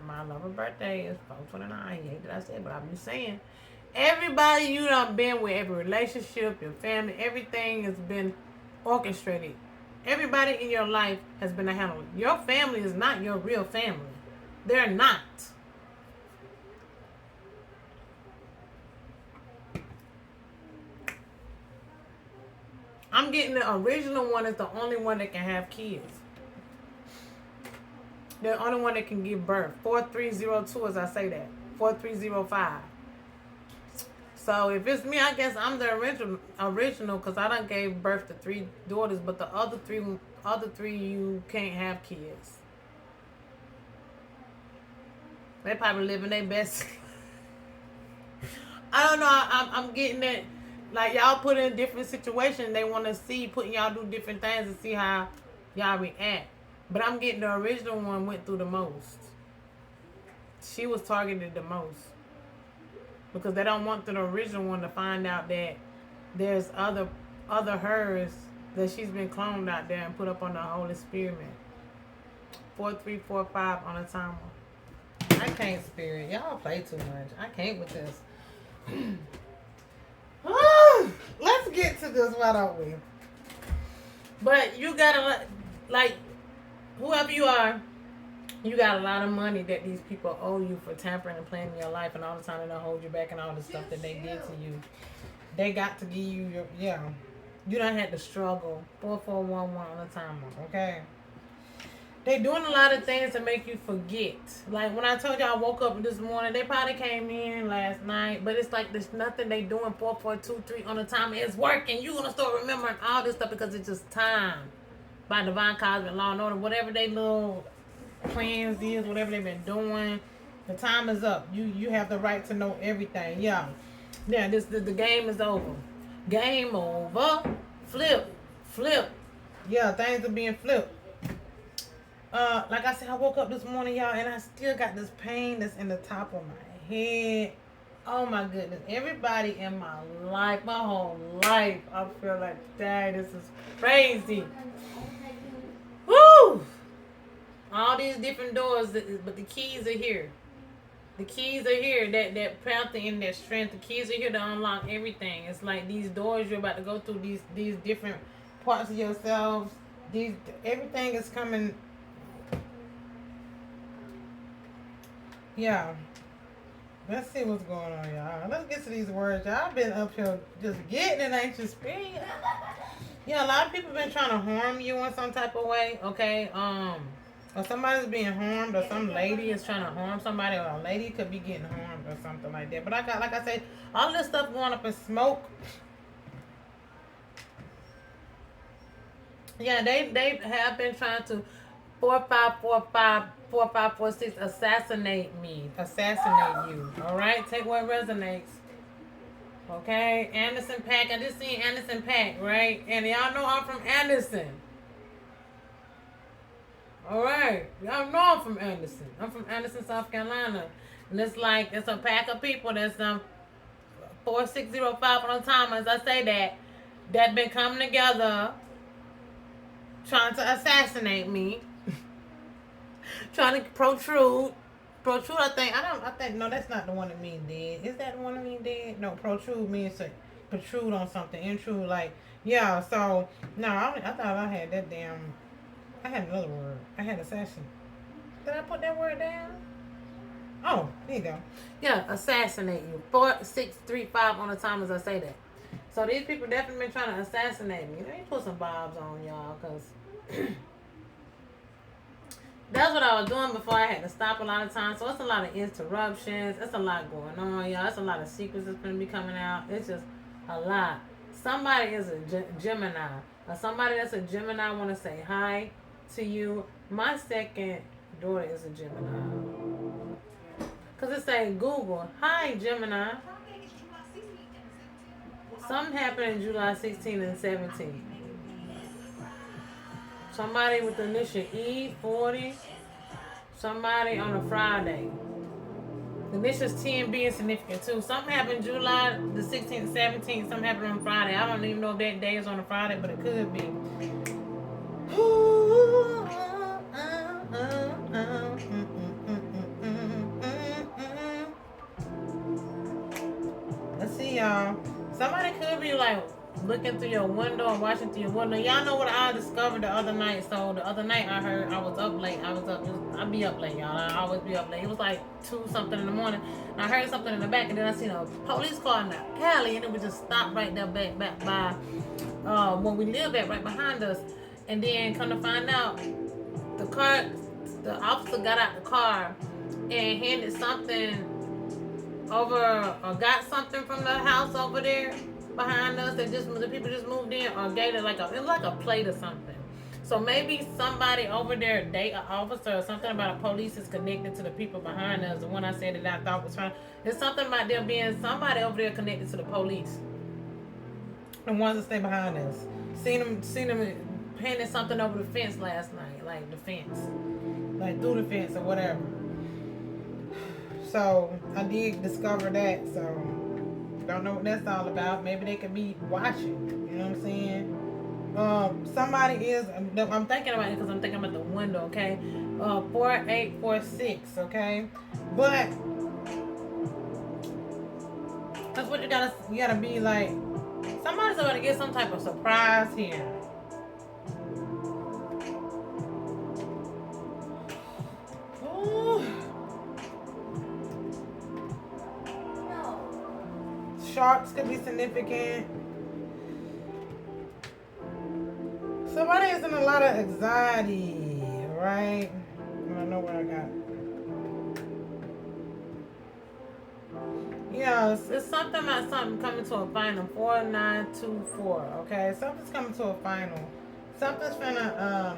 My lover's birthday is 4/29. I hate that I said, but I'm just saying. Everybody you done been with, every relationship, your family, everything has been orchestrated. Everybody in your life has been a handler. Your family is not your real family. They're not. I'm getting the original one is the only one that can have kids. The only one that can give birth. 4302 as I say that. 4305. So if it's me, I guess I'm the original because I done gave birth to 3 daughters, but the other three you can't have kids. They probably living their best. I don't know. I'm getting that. Like, y'all put in different situations. They want to see putting y'all do different things and see how y'all react. But I'm getting the original one went through the most. She was targeted the most. Because they don't want the original one to find out that there's other hers that she's been cloned out there and put up on the whole experiment. 4345 on the timer. I can't, Spirit. Y'all play too much. I can't with this. Let's get to this, why don't we? But you gotta, like, whoever you are, you got a lot of money that these people owe you for tampering and playing in your life, and all the time they don't hold you back and all the stuff that they did to you. They got to give you your, you don't have to struggle. 4411 on the timer, okay? They doing a lot of things to make you forget. Like, when I told you I woke up this morning, they probably came in last night, but it's like there's nothing they doing. 4423 on the timer. It's working. You're going to start remembering all this stuff because it's just time. By divine cosmic law and order, whatever they little plans is, whatever they've been doing, the time is up. You have the right to know everything. Yeah, the game is over. Game over. Flip. flipped. Yeah, things are being flipped. Like I said, I woke up this morning, y'all, and I still got this pain that's in the top of my head. Oh my goodness. Everybody in my life, my whole life, I feel like, dang, this is crazy. Woo! All these different doors, but the keys are here. The keys are here. That panther in that strength. The keys are here to unlock everything. It's like these doors you're about to go through. These different parts of yourselves. These everything is coming. Yeah. Let's see what's going on, y'all. Let's get to these words. Y'all been up here just getting an anxious spirit. Yeah, a lot of people been trying to harm you in some type of way. Okay. Or somebody's being harmed, or some lady is trying to harm somebody, or a lady could be getting harmed, or something like that. But I got, like I said, all this stuff going up in smoke. Yeah, they have been trying to 45454546 assassinate assassinate you. All right, take what resonates. Okay, Anderson Paak. I just seen Anderson Paak, right? And y'all know I'm from Anderson. All right, y'all know I'm from Anderson. I'm from Anderson, South Carolina, and it's like it's a pack of people that's 4605 on the time as I say that been coming together, trying to assassinate me, trying to protrude. I think no, that's not the one that means dead. Is that the one that means dead? No, protrude means to protrude on something, intrude, like, yeah. So no, I thought I had that damn. I had another word. I had assassin. Did I put that word down? Oh, there you go. Yeah, assassinate you. 4635 on the time as I say that. So these people definitely been trying to assassinate me. Let me put some bobs on y'all, because that's what I was doing before I had to stop a lot of times. So it's a lot of interruptions. It's a lot going on, y'all. It's a lot of secrets that's going to be coming out. It's just a lot. Somebody is a Gemini. Or somebody that's a Gemini want to say hi to you. My second daughter is a Gemini. Because it's saying Google, hi Gemini. Something happened in July 16 and 17. Somebody with the initial E40. Somebody on a Friday. The initials 10 being significant too. Something happened July the 16th, 17th. Something happened on Friday. I don't even know if that day is on a Friday, but it could be. Let's see, y'all. Somebody could be like looking through your window and watching through your window. Y'all know what I discovered the other night. So the other night I heard I was up late. I be up late, y'all. I always be up late. It was like 2 something in the morning. And I heard something in the back, and then I seen a police car in the alley, and it was just stopped right there back by when we lived at, right behind us. And then come to find out, the officer got out the car and handed something over, or got something from the house over there behind us that just the people just moved in, or gave it like it was like a plate or something. So maybe somebody over there, an officer or something about a police is connected to the people behind us. The one I said that I thought was fine. There's something about there being somebody over there connected to the police. The ones that stay behind us. Seen them painting something over the fence last night, like the fence, like through the fence or whatever. So I did discover that. So don't know what that's all about. Maybe they could be watching. You know what I'm saying? Somebody is. I'm thinking about it because I'm thinking about the window. Okay, 4846. Okay, but that's what you gotta be like. Somebody's about to get some type of surprise here. Ooh. Sharks could be significant. Somebody is in a lot of anxiety, right? I don't know what I got. Yeah, it's something about something coming to a final. 4924. Okay, something's coming to a final. Something's finna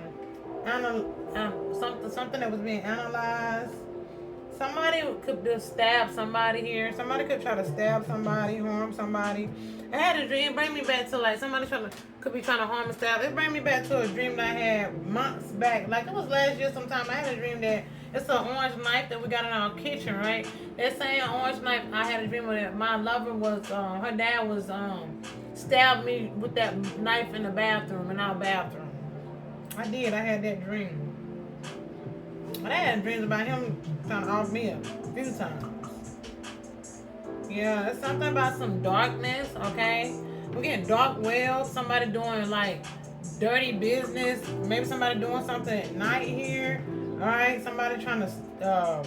something that was being analyzed. Somebody could just stab somebody here. Somebody could try to stab somebody, harm somebody. I had a dream. It bring me back to like somebody could be trying to harm and stab. It bring me back to a dream that I had months back. Like it was last year sometime. I had a dream that it's an orange knife that we got in our kitchen, right? That same orange knife, I had a dream with it. My lover was, her dad was stabbed me with that knife in the bathroom, in our bathroom. I did. I had that dream. But I had dreams about him trying to off me a few times. Yeah, it's something about some darkness, okay? We're getting dark wells, somebody doing like dirty business, maybe somebody doing something at night here, all right? Somebody trying to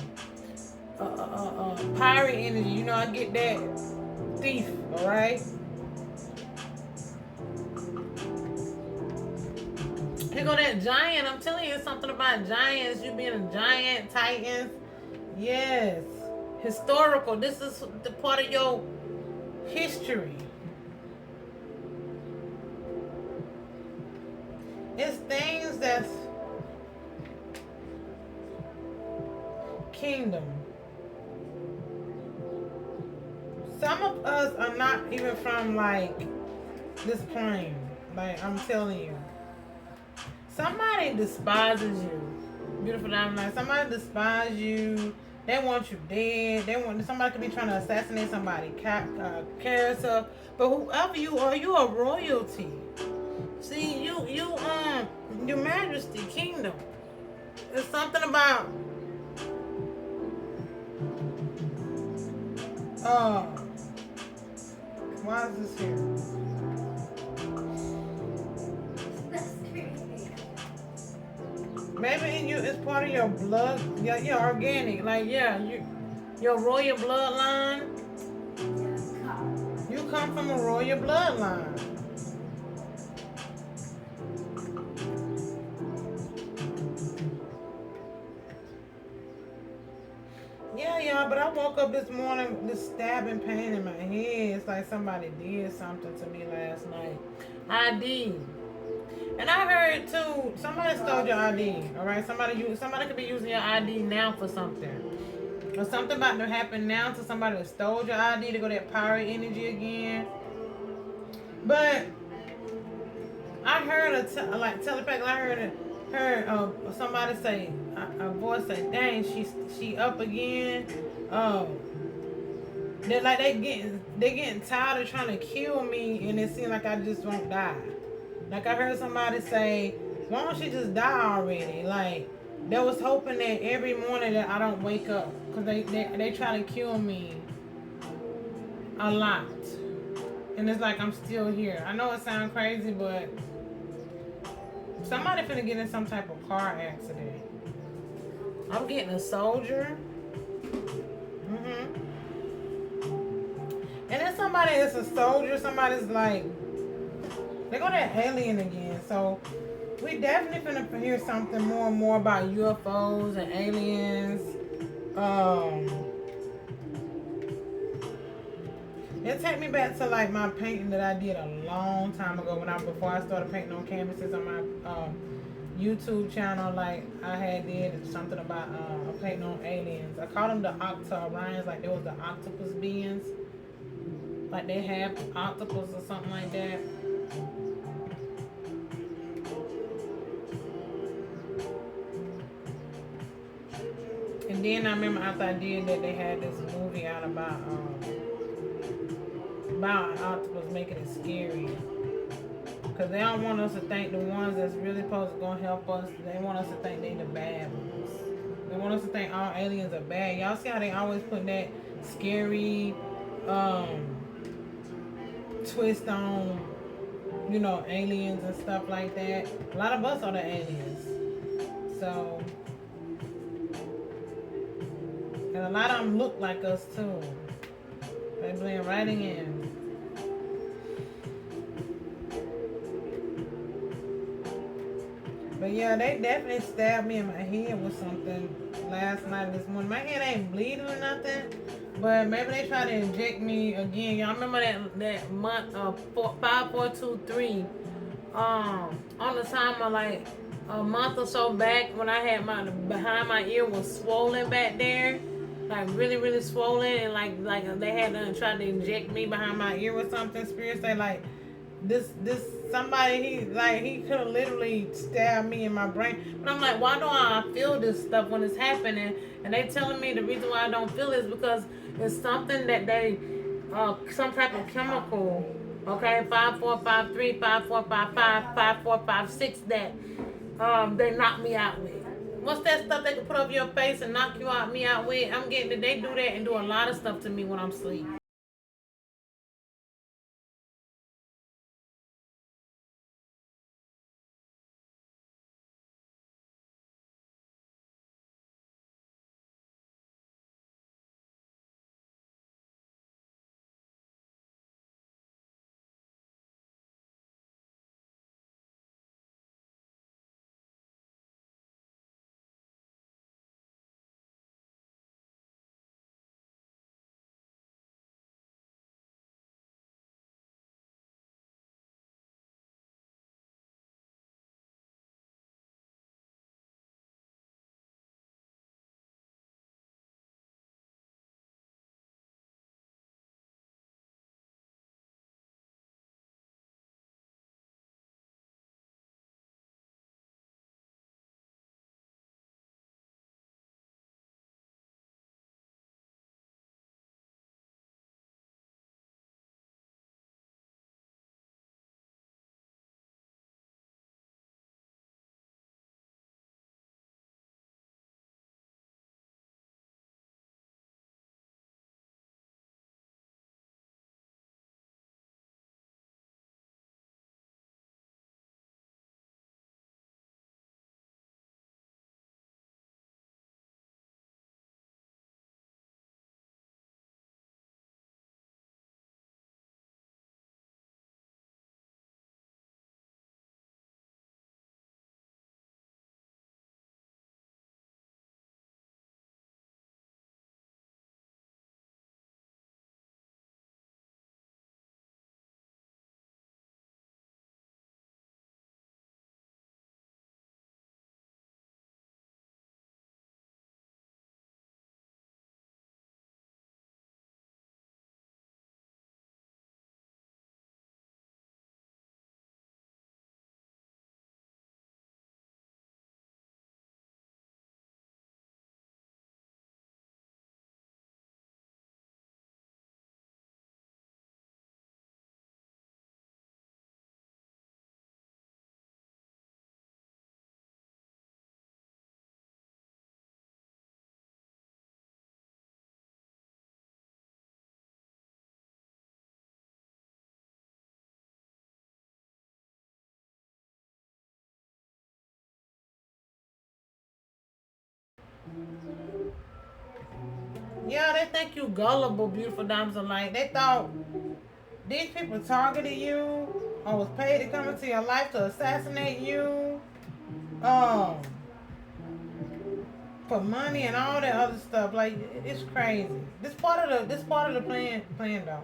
pirate energy, you know, I get that thief, all right? Here go that giant. I'm telling you something about giants. You being a giant, titans. Yes. Historical. This is the part of your history. It's things that's kingdom. Some of us are not even from like this plane. Like I'm telling you. Somebody despises you. Beautiful diamond light. Somebody despises you. They want you dead. Somebody could be trying to assassinate somebody, character. But whoever you are royalty. See, your majesty, kingdom. There's something about why is this here? Maybe it's part of your blood. Yeah, you're organic. Like, yeah, your royal bloodline. You come from a royal bloodline. Yeah, y'all, but I woke up this morning with this stabbing pain in my head. It's like somebody did something to me last night. ID. And I heard too, somebody stole your ID. All right, somebody could be using your ID now for something, or something about to happen now to somebody that stole your ID to go that pirate energy again. But I heard telepath. I heard somebody say, a voice say, "Dang, she up again." They getting tired of trying to kill me, and it seems like I just won't die. Like I heard somebody say, why don't she just die already? Like they was hoping that every morning that I don't wake up, because they try to kill me a lot. And it's like I'm still here. I know it sounds crazy, but somebody finna get in some type of car accident. I'm getting a soldier. And then somebody that's a soldier, somebody's like, they go that alien again. So we definitely finna hear something more and more about UFOs and aliens. It take me back to like my painting that I did a long time ago before I started painting on canvases on my YouTube channel. Like I had did something about painting on aliens. I called them the Octa-Orions, like they was the octopus beings. Like they have octopus or something like that. And then I remember after I did that, they had this movie out about an octopus, making it scary. Because they don't want us to think the ones that's really supposed to go help us, they want us to think they the bad ones. They want us to think all aliens are bad. Y'all see how they always put that scary twist on, you know, aliens and stuff like that. A lot of us are the aliens. So, and a lot of them look like us too. They blend right in. But yeah, they definitely stabbed me in my head with something last night, this morning. My head ain't bleeding or nothing, but maybe they try to inject me again. Y'all remember that month of 5423? On the time of like a month or so back when I had behind my ear was swollen back there. like really, really swollen, and like they had tried to inject me behind my ear or something. Spirit say like this somebody he could have literally stabbed me in my brain. But I'm like, why do I feel this stuff when it's happening? And they telling me the reason why I don't feel it is because it's something that they some type of chemical. Okay, 5453, 5455, 5456 that they knock me out with. What's that stuff they can put over your face and knock you out me out with? I'm getting that they do that and do a lot of stuff to me when I'm asleep. Yeah, they think you gullible, beautiful diamonds of light. They thought these people targeted you or was paid to come into your life to assassinate you. Um, for money and all that other stuff. Like it's crazy. This part of the plan though.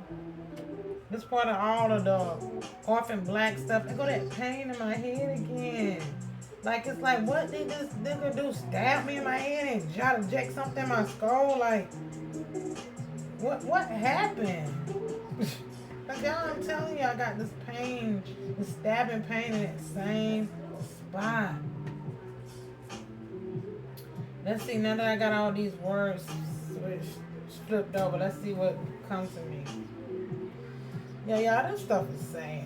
This part of all of the orphan black stuff. I got that pain in my head again. Like it's like what did this nigga do? Stab me in my head and try to inject something in my skull? Like what happened? Like y'all, I'm telling you, I got this pain, this stabbing pain in that same spot. Let's see, now that I got all these words switched, flipped over, let's see what comes to me. Yeah, y'all, this stuff is sad.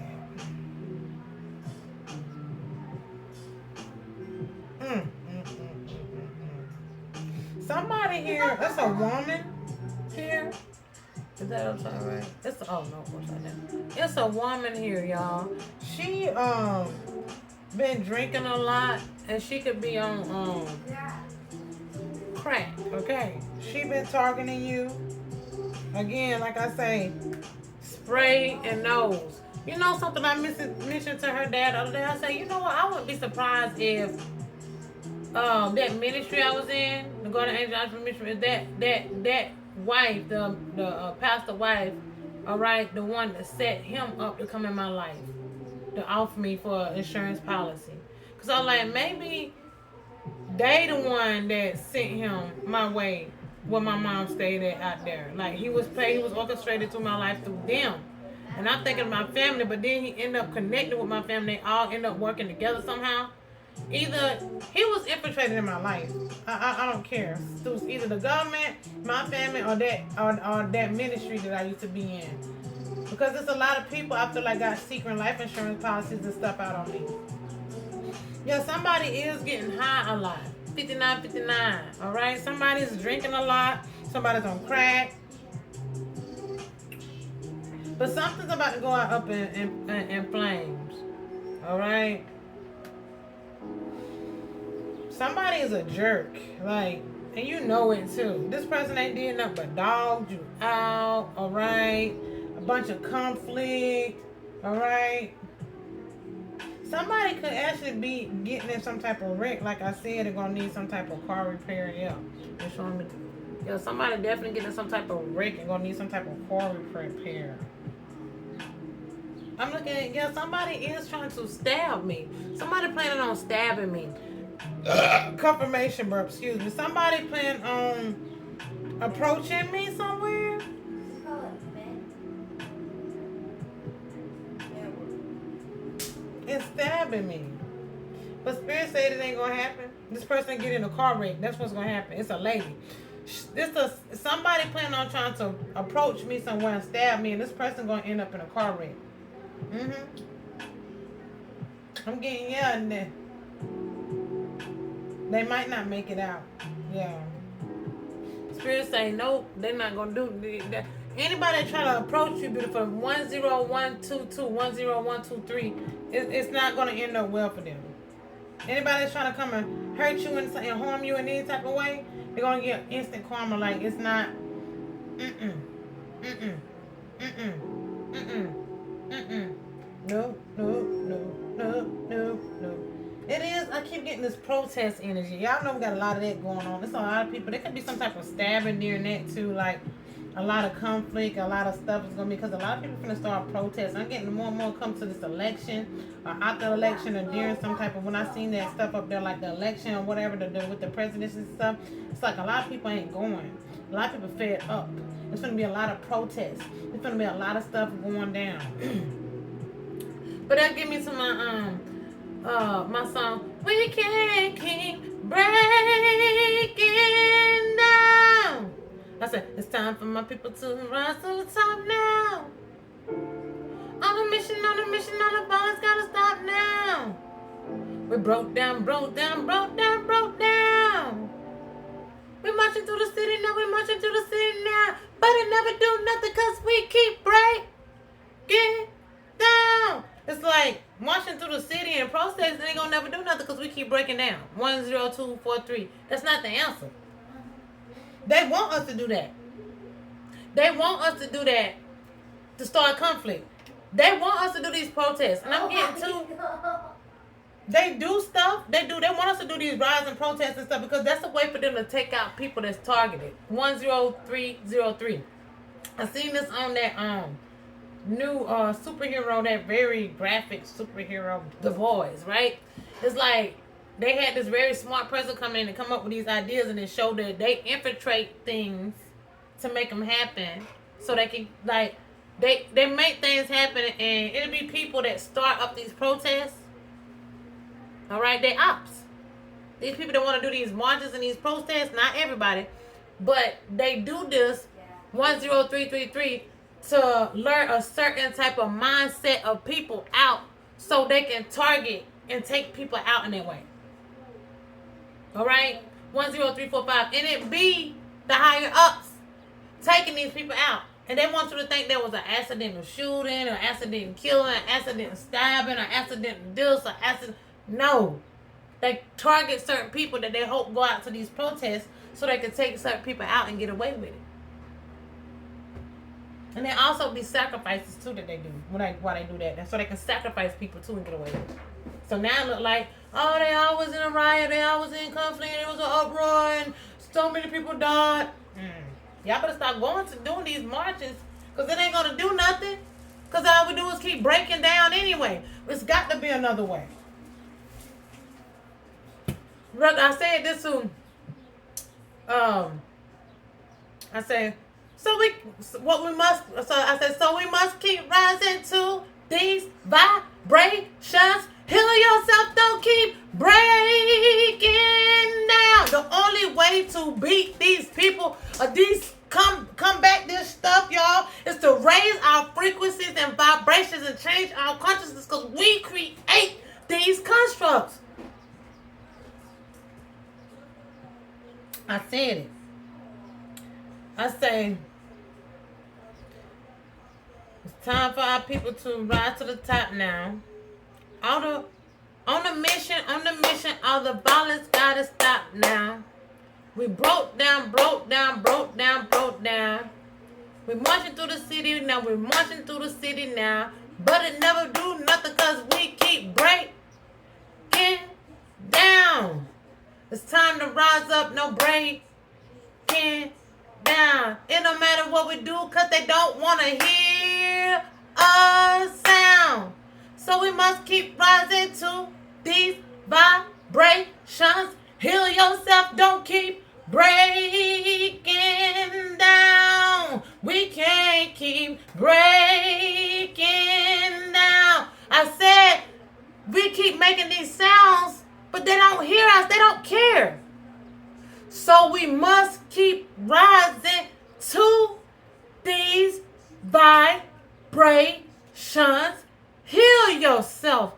Somebody here, that's a woman here. Is that upside right? It's oh no, upside down. It's a woman here, y'all. She been drinking a lot, and she could be on crack. Okay, she been talking to you again. Like I say, spray and nose. You know something I mentioned to her dad the other day. I say, you know what? I wouldn't be surprised if that ministry I was in, the Garden Angel Entrepreneur Ministry, that wife, the pastor wife, all right, the one that set him up to come in my life, to offer me for an insurance policy. Cause I'm like, maybe they the one that sent him my way where my mom stayed at out there. Like he was orchestrated through my life through them. And I'm thinking of my family, but then he ended up connecting with my family. They all end up working together somehow. Either he was infiltrated in my life. I don't care. It was either the government, my family, or that ministry that I used to be in. Because there's a lot of people I feel like got secret life insurance policies and stuff out on me. Yeah, somebody is getting high a lot. 59, all right? Somebody's drinking a lot. Somebody's on crack. But something's about to go out up in flames, all right? Somebody is a jerk, like, and you know it too. This person ain't did nothing but dogged you out, all right? A bunch of conflict, all right? Somebody could actually be getting in some type of wreck. Like I said, they're going to need some type of car repair. Yeah. They're showing me. Yeah, somebody definitely getting in some type of wreck and going to need some type of car repair. I'm looking at, yeah, somebody is trying to stab me. Somebody planning on stabbing me. Confirmation burp, excuse me. Somebody planning on approaching me somewhere. And stabbing me. But Spirit said it ain't gonna happen. This person get in a car wreck. That's what's gonna happen. It's a lady. Somebody planning on trying to approach me somewhere and stab me, and this person gonna end up in a car wreck. I'm getting in there. They might not make it out. Yeah. Spirit say nope. They're not gonna do that. Anybody try to approach you beautiful 10122 10123, it's not gonna end up well for them. Anybody that's trying to come and hurt you and harm you in any type of way, they're gonna get instant karma. Like it's not. No. It is. I keep getting this protest energy. Y'all know we got a lot of that going on. There's a lot of people. There could be some type of stabbing during that too. Like a lot of conflict, a lot of stuff is gonna be because a lot of people are gonna start protesting. I'm getting more and more come to this election, or after the election, or during some type of when I seen that stuff up there, like the election or whatever, with the presidents and stuff. It's like a lot of people ain't going. A lot of people fed up. There's gonna be a lot of protests. There's gonna be a lot of stuff going down. But that give me to my song. We can't keep breaking down. I said, it's time for my people to rise to the top now. On a mission, all the boys gotta stop now. We broke down. We marching through the city now. But it never do nothing cause we keep breaking down. It's like marching through the city and protesting ain't gonna never do nothing because we keep breaking down. 10243. That's not the answer. They want us to do that. They want us to do that to start conflict. They want us to do these protests. And I'm getting to. They do stuff. They want us to do these riots and protests and stuff because that's a way for them to take out people that's targeted. 10303. I seen this on that new superhero, that very graphic superhero, The Boys, right? It's like they had this very smart person come in and come up with these ideas and then show that they infiltrate things to make them happen so they can, like, they make things happen and it'll be people that start up these protests. All right, they ops. These people that want to do these marches and these protests, not everybody, but they do this 10333 to learn a certain type of mindset of people out so they can target and take people out in that way. All right, 10345, and it be the higher ups taking these people out, and they want you to think there was an accidental shooting, or accidental killing, an accidental stabbing, or accidental this, or accident. No, they target certain people that they hope go out to these protests so they can take certain people out and get away with it. And there also be sacrifices too that they do while they do that, so they can sacrifice people too and get away with it. So now it look like, oh, they always in a riot, they always in conflict, there was an uproar, and so many people died. Y'all better stop going to doing these marches, because it ain't gonna do nothing. Because all we do is keep breaking down anyway. It's got to be another way. I said this to I say, what we must, so I said, so we must keep rising to these vibrations. Heal yourself, don't keep breaking down. The only way to beat these people, or these come back this stuff, y'all, is to raise our frequencies and vibrations and change our consciousness, because we create these constructs. I said it. I say, it's time for our people to rise to the top now. On the mission, all the violence gotta stop now. We broke down. We marching through the city now. But it never do nothing, cause we keep breaking down. It's time to rise up, no breaking down. It don't matter what we do, cause they don't wanna hear a sound. So we must keep rising to these vibrations. Heal yourself, don't keep breaking down. We can't keep breaking down. I said, we keep making these sounds, but they don't hear us, they don't care. So we must keep rising to these vibrations. Heal yourself.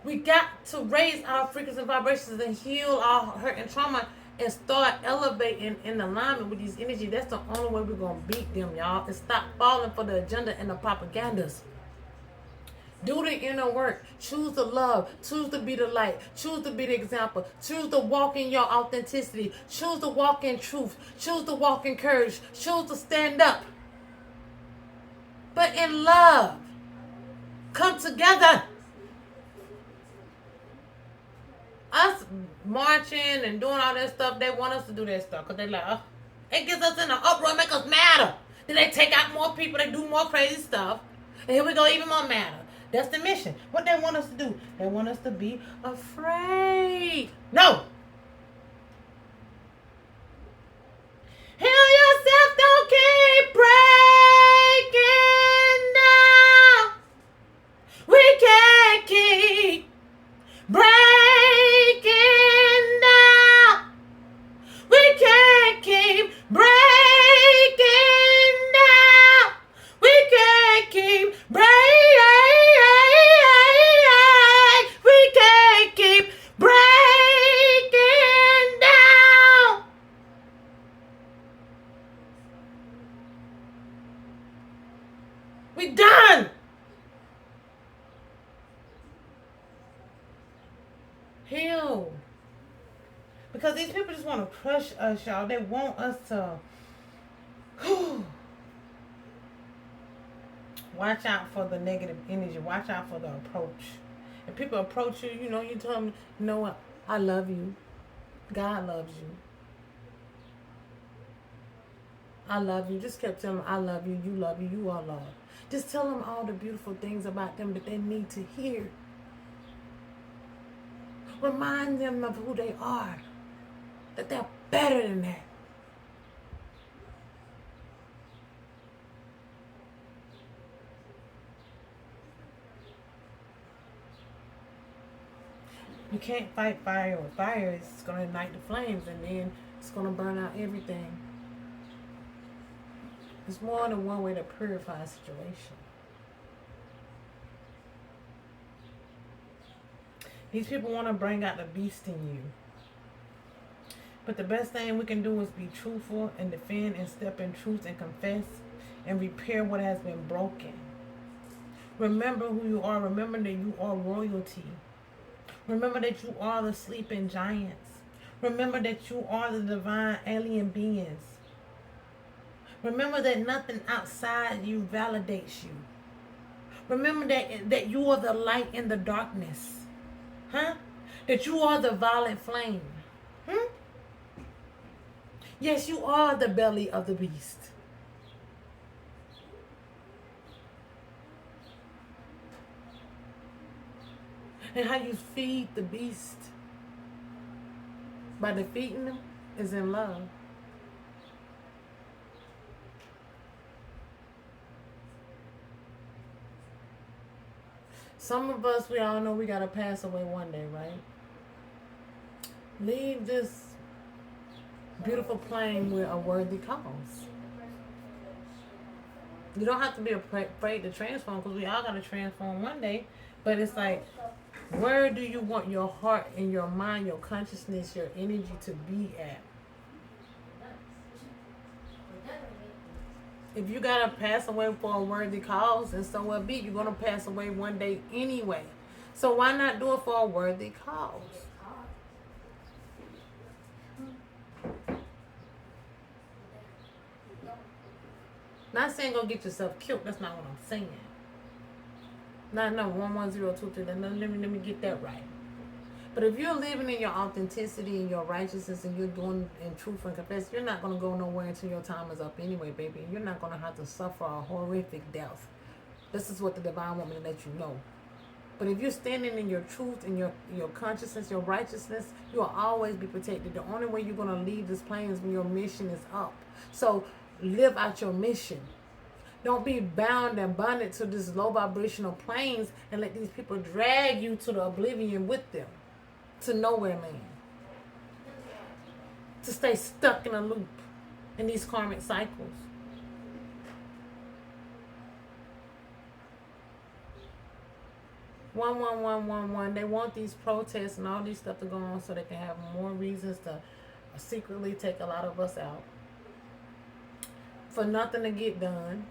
We got to raise our frequencies and vibrations and heal our hurt and trauma and start elevating in alignment with these energies. That's the only way we're going to beat them, y'all. And stop falling for the agenda and the propagandas. Do the inner work. Choose to love. Choose to be the light. Choose to be the example. Choose to walk in your authenticity. Choose to walk in truth. Choose to walk in courage. Choose to stand up. But in love. Come together. Us marching and doing all that stuff, they want us to do that stuff. Because they're like, oh, it gets us in an uproar, make us madder. Then they take out more people, they do more crazy stuff. And here we go, even more madder. That's the mission. What they want us to do? They want us to be afraid. No. Heal yourself, don't keep breaking down. We can't keep breaking down. We can't keep breaking down. We can't keep breaking. We can't keep breaking down. We done. Heal. Because these people just want to crush us, y'all. They want us to watch out for the negative energy. Watch out for the approach. If people approach you, you tell them, you know what? I love you. God loves you. I love you. Just kept telling them, I love you. You love you. You are loved. Just tell them all the beautiful things about them that they need to hear. Remind them of who they are. That they're better than that. You can't fight fire with fire. It's going to ignite the flames and then it's going to burn out everything. There's more than one way to purify a situation. These people want to bring out the beast in you. But the best thing we can do is be truthful and defend and step in truth and confess and repair what has been broken. Remember who you are. Remember that you are royalty. Remember that you are the sleeping giants. Remember that you are the divine alien beings. Remember that nothing outside you validates you. Remember that you are the light in the darkness. That you are the violet flame. Yes, you are the belly of the beast. And how you feed the beast by defeating them is in love. Some of us, we all know we got to pass away one day, right? Leave this beautiful plane with a worthy cause. You don't have to be afraid to transform because we all got to transform one day. But it's like, where do you want your heart and your mind, your consciousness, your energy to be at? If you got to pass away for a worthy cause, and so it be, you're going to pass away one day anyway. So why not do it for a worthy cause? Not saying go get yourself killed. That's not what I'm saying. Not no 11023. Let me get that right. But if you're living in your authenticity and your righteousness and you're doing in truth and confess, you're not gonna go nowhere until your time is up anyway, baby. You're not gonna have to suffer a horrific death. This is what the divine want me to let you know. But if you're standing in your truth and your consciousness, your righteousness, you will always be protected. The only way you're gonna leave this plane is when your mission is up. So live out your mission. Don't be bound and bonded to this low vibrational planes and let these people drag you to the oblivion with them. To nowhere land. To stay stuck in a loop in these karmic cycles. One. They want these protests and all these stuff to go on so they can have more reasons to secretly take a lot of us out. For nothing to get done.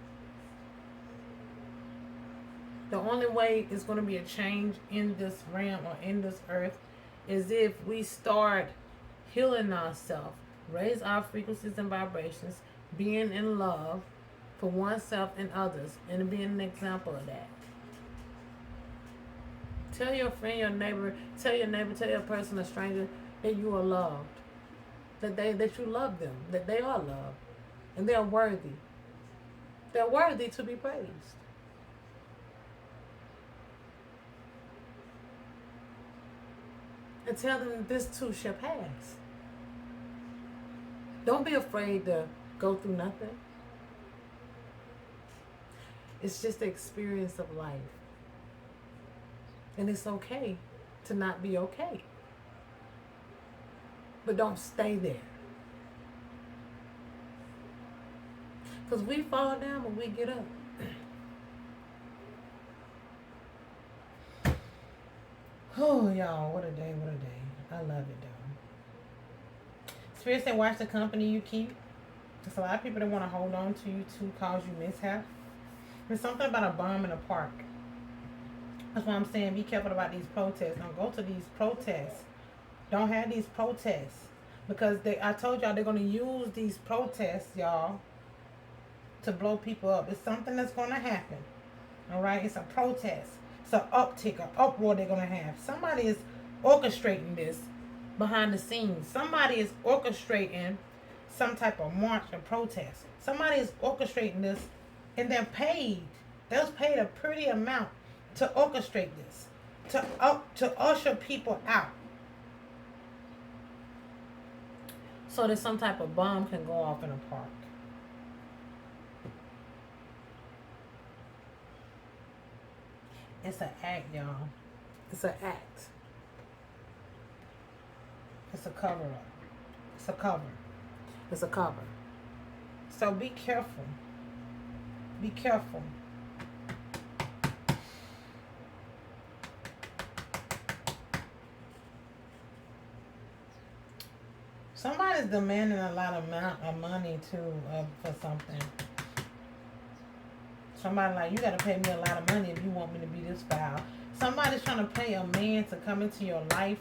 The only way it's going to be a change in this realm or in this earth is if we start healing ourselves, raise our frequencies and vibrations, being in love for oneself and others, and being an example of that. Tell your friend, your neighbor, tell your person, a stranger, that you are loved, that you love them, that they are loved, and they are worthy. They're worthy to be praised. And tell them this too shall pass. Don't be afraid to go through nothing. It's just the experience of life. And it's okay to not be okay. But don't stay there. Because we fall down when we get up. Oh, y'all, what a day, what a day. I love it, though. Spirit said, watch the company you keep. There's a lot of people that want to hold on to you to cause you mishap. There's something about a bomb in a park. That's why I'm saying be careful about these protests. Don't go to these protests. Don't have these protests. Because I told y'all they're going to use these protests, y'all, to blow people up. It's something that's going to happen. All right? It's a protest. It's an uptick, an uproar they're going to have. Somebody is orchestrating this behind the scenes. Somebody is orchestrating some type of march or protest. Somebody is orchestrating this, and they're paid. They was paid a pretty amount to orchestrate this, to usher people out, so that some type of bomb can go off in a park. It's an act, y'all. It's an act. It's a cover up. It's a cover. It's a cover. So be careful. Be careful. Somebody's demanding a lot of money too for something. Somebody like, you got to pay me a lot of money if you want me to be this foul. Somebody's trying to pay a man to come into your life.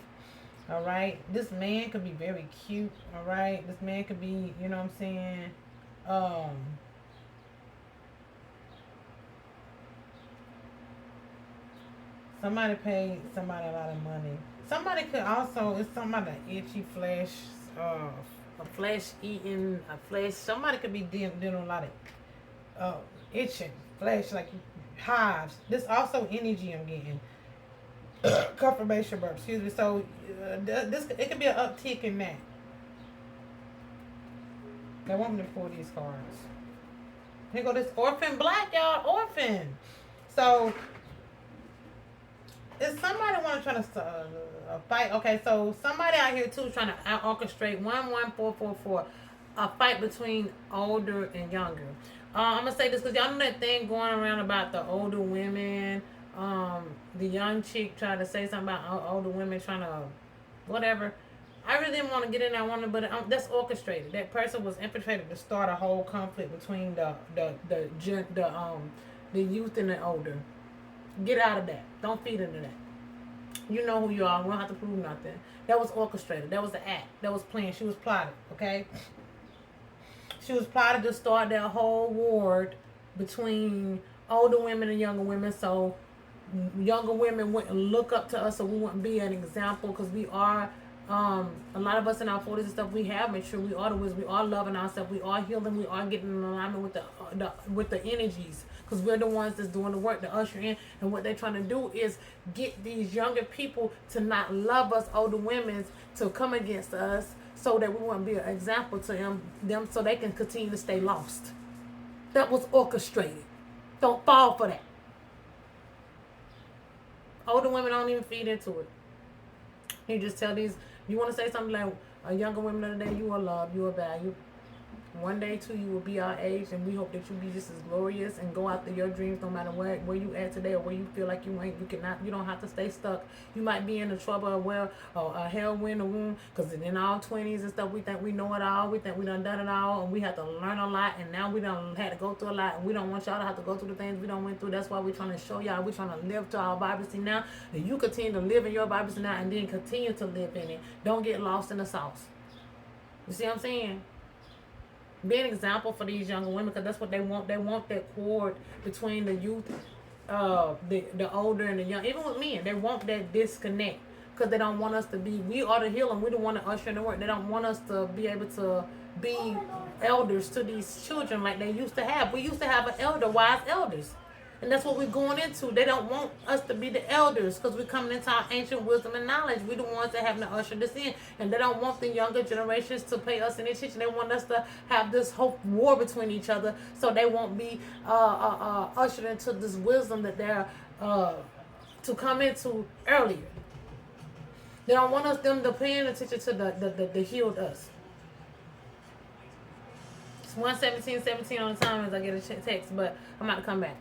All right. This man could be very cute. All right. This man could be, you know what I'm saying? Somebody paid somebody a lot of money. Somebody could also, it's somebody itchy flesh, a flesh eating, a flesh. Somebody could be dealing a lot of itching flesh, like hives. This also energy I'm getting. Confirmation burp, excuse me. So this, it could be an uptick in that. They want me to pull these cards. Here go this orphan black, y'all. Orphan. So Is somebody want to try to fight? Okay, so somebody out here too trying to orchestrate 11444, a fight between older and younger. I'm gonna say this because y'all know that thing going around about the older women. The young chick tried to say something about older women trying to whatever. I really didn't want to get in that one, but that's orchestrated. That person was infiltrated to start a whole conflict between the youth and the older. Get out of that. Don't feed into that. You know who you are. We don't have to prove nothing. That was orchestrated. That was the act. That was planned. She was plotted. Okay. She was plotted to start that whole war between older women and younger women. So younger women wouldn't look up to us, so we wouldn't be an example because we are. A lot of us in our 40s and stuff, we have mature. We are the wisdom. We are loving ourselves. We are healing. We are getting in alignment with the energies because we're the ones that's doing the work to usher in. And what they're trying to do is get these younger people to not love us, older women, to come against us, so that we won't be an example to them, so they can continue to stay lost. That was orchestrated. Don't fall for that. Older women don't even feed into it. You just tell these. You want to say something like a younger woman of the day, you are loved, you are valued. One day too, you will be our age, and we hope that you be just as glorious and go after your dreams, no matter where you at today or where you feel like you ain't. You cannot. You don't have to stay stuck. You might be in the trouble of a heroin, a wound, because in our 20s and stuff, we think we know it all. We think we done it all, and we have to learn a lot. And now we done had to go through a lot, and we don't want y'all to have to go through the things we done went through. That's why we're trying to show y'all. We're trying to live to our vibrancy now, and you continue to live in your vibrancy now, and then continue to live in it. Don't get lost in the sauce. You see what I'm saying? Be an example for these younger women, because that's what they want. They want that cord between the youth, the older and the young. Even with men, they want that disconnect because they don't want us to be. We are the healing. We don't want to usher in the work. They don't want us to be able to be elders to these children like they used to have. We used to have an elder, wise elders. And that's what we're going into. They don't want us to be the elders because we're coming into our ancient wisdom and knowledge. We're the ones that have to usher this in. And they don't want the younger generations to pay us any attention. They want us to have this whole war between each other so they won't be ushered into this wisdom that they're to come into earlier. They don't want them to pay attention to the healed us. It's 1:17:17 on the time as I get a text, but I'm about to come back.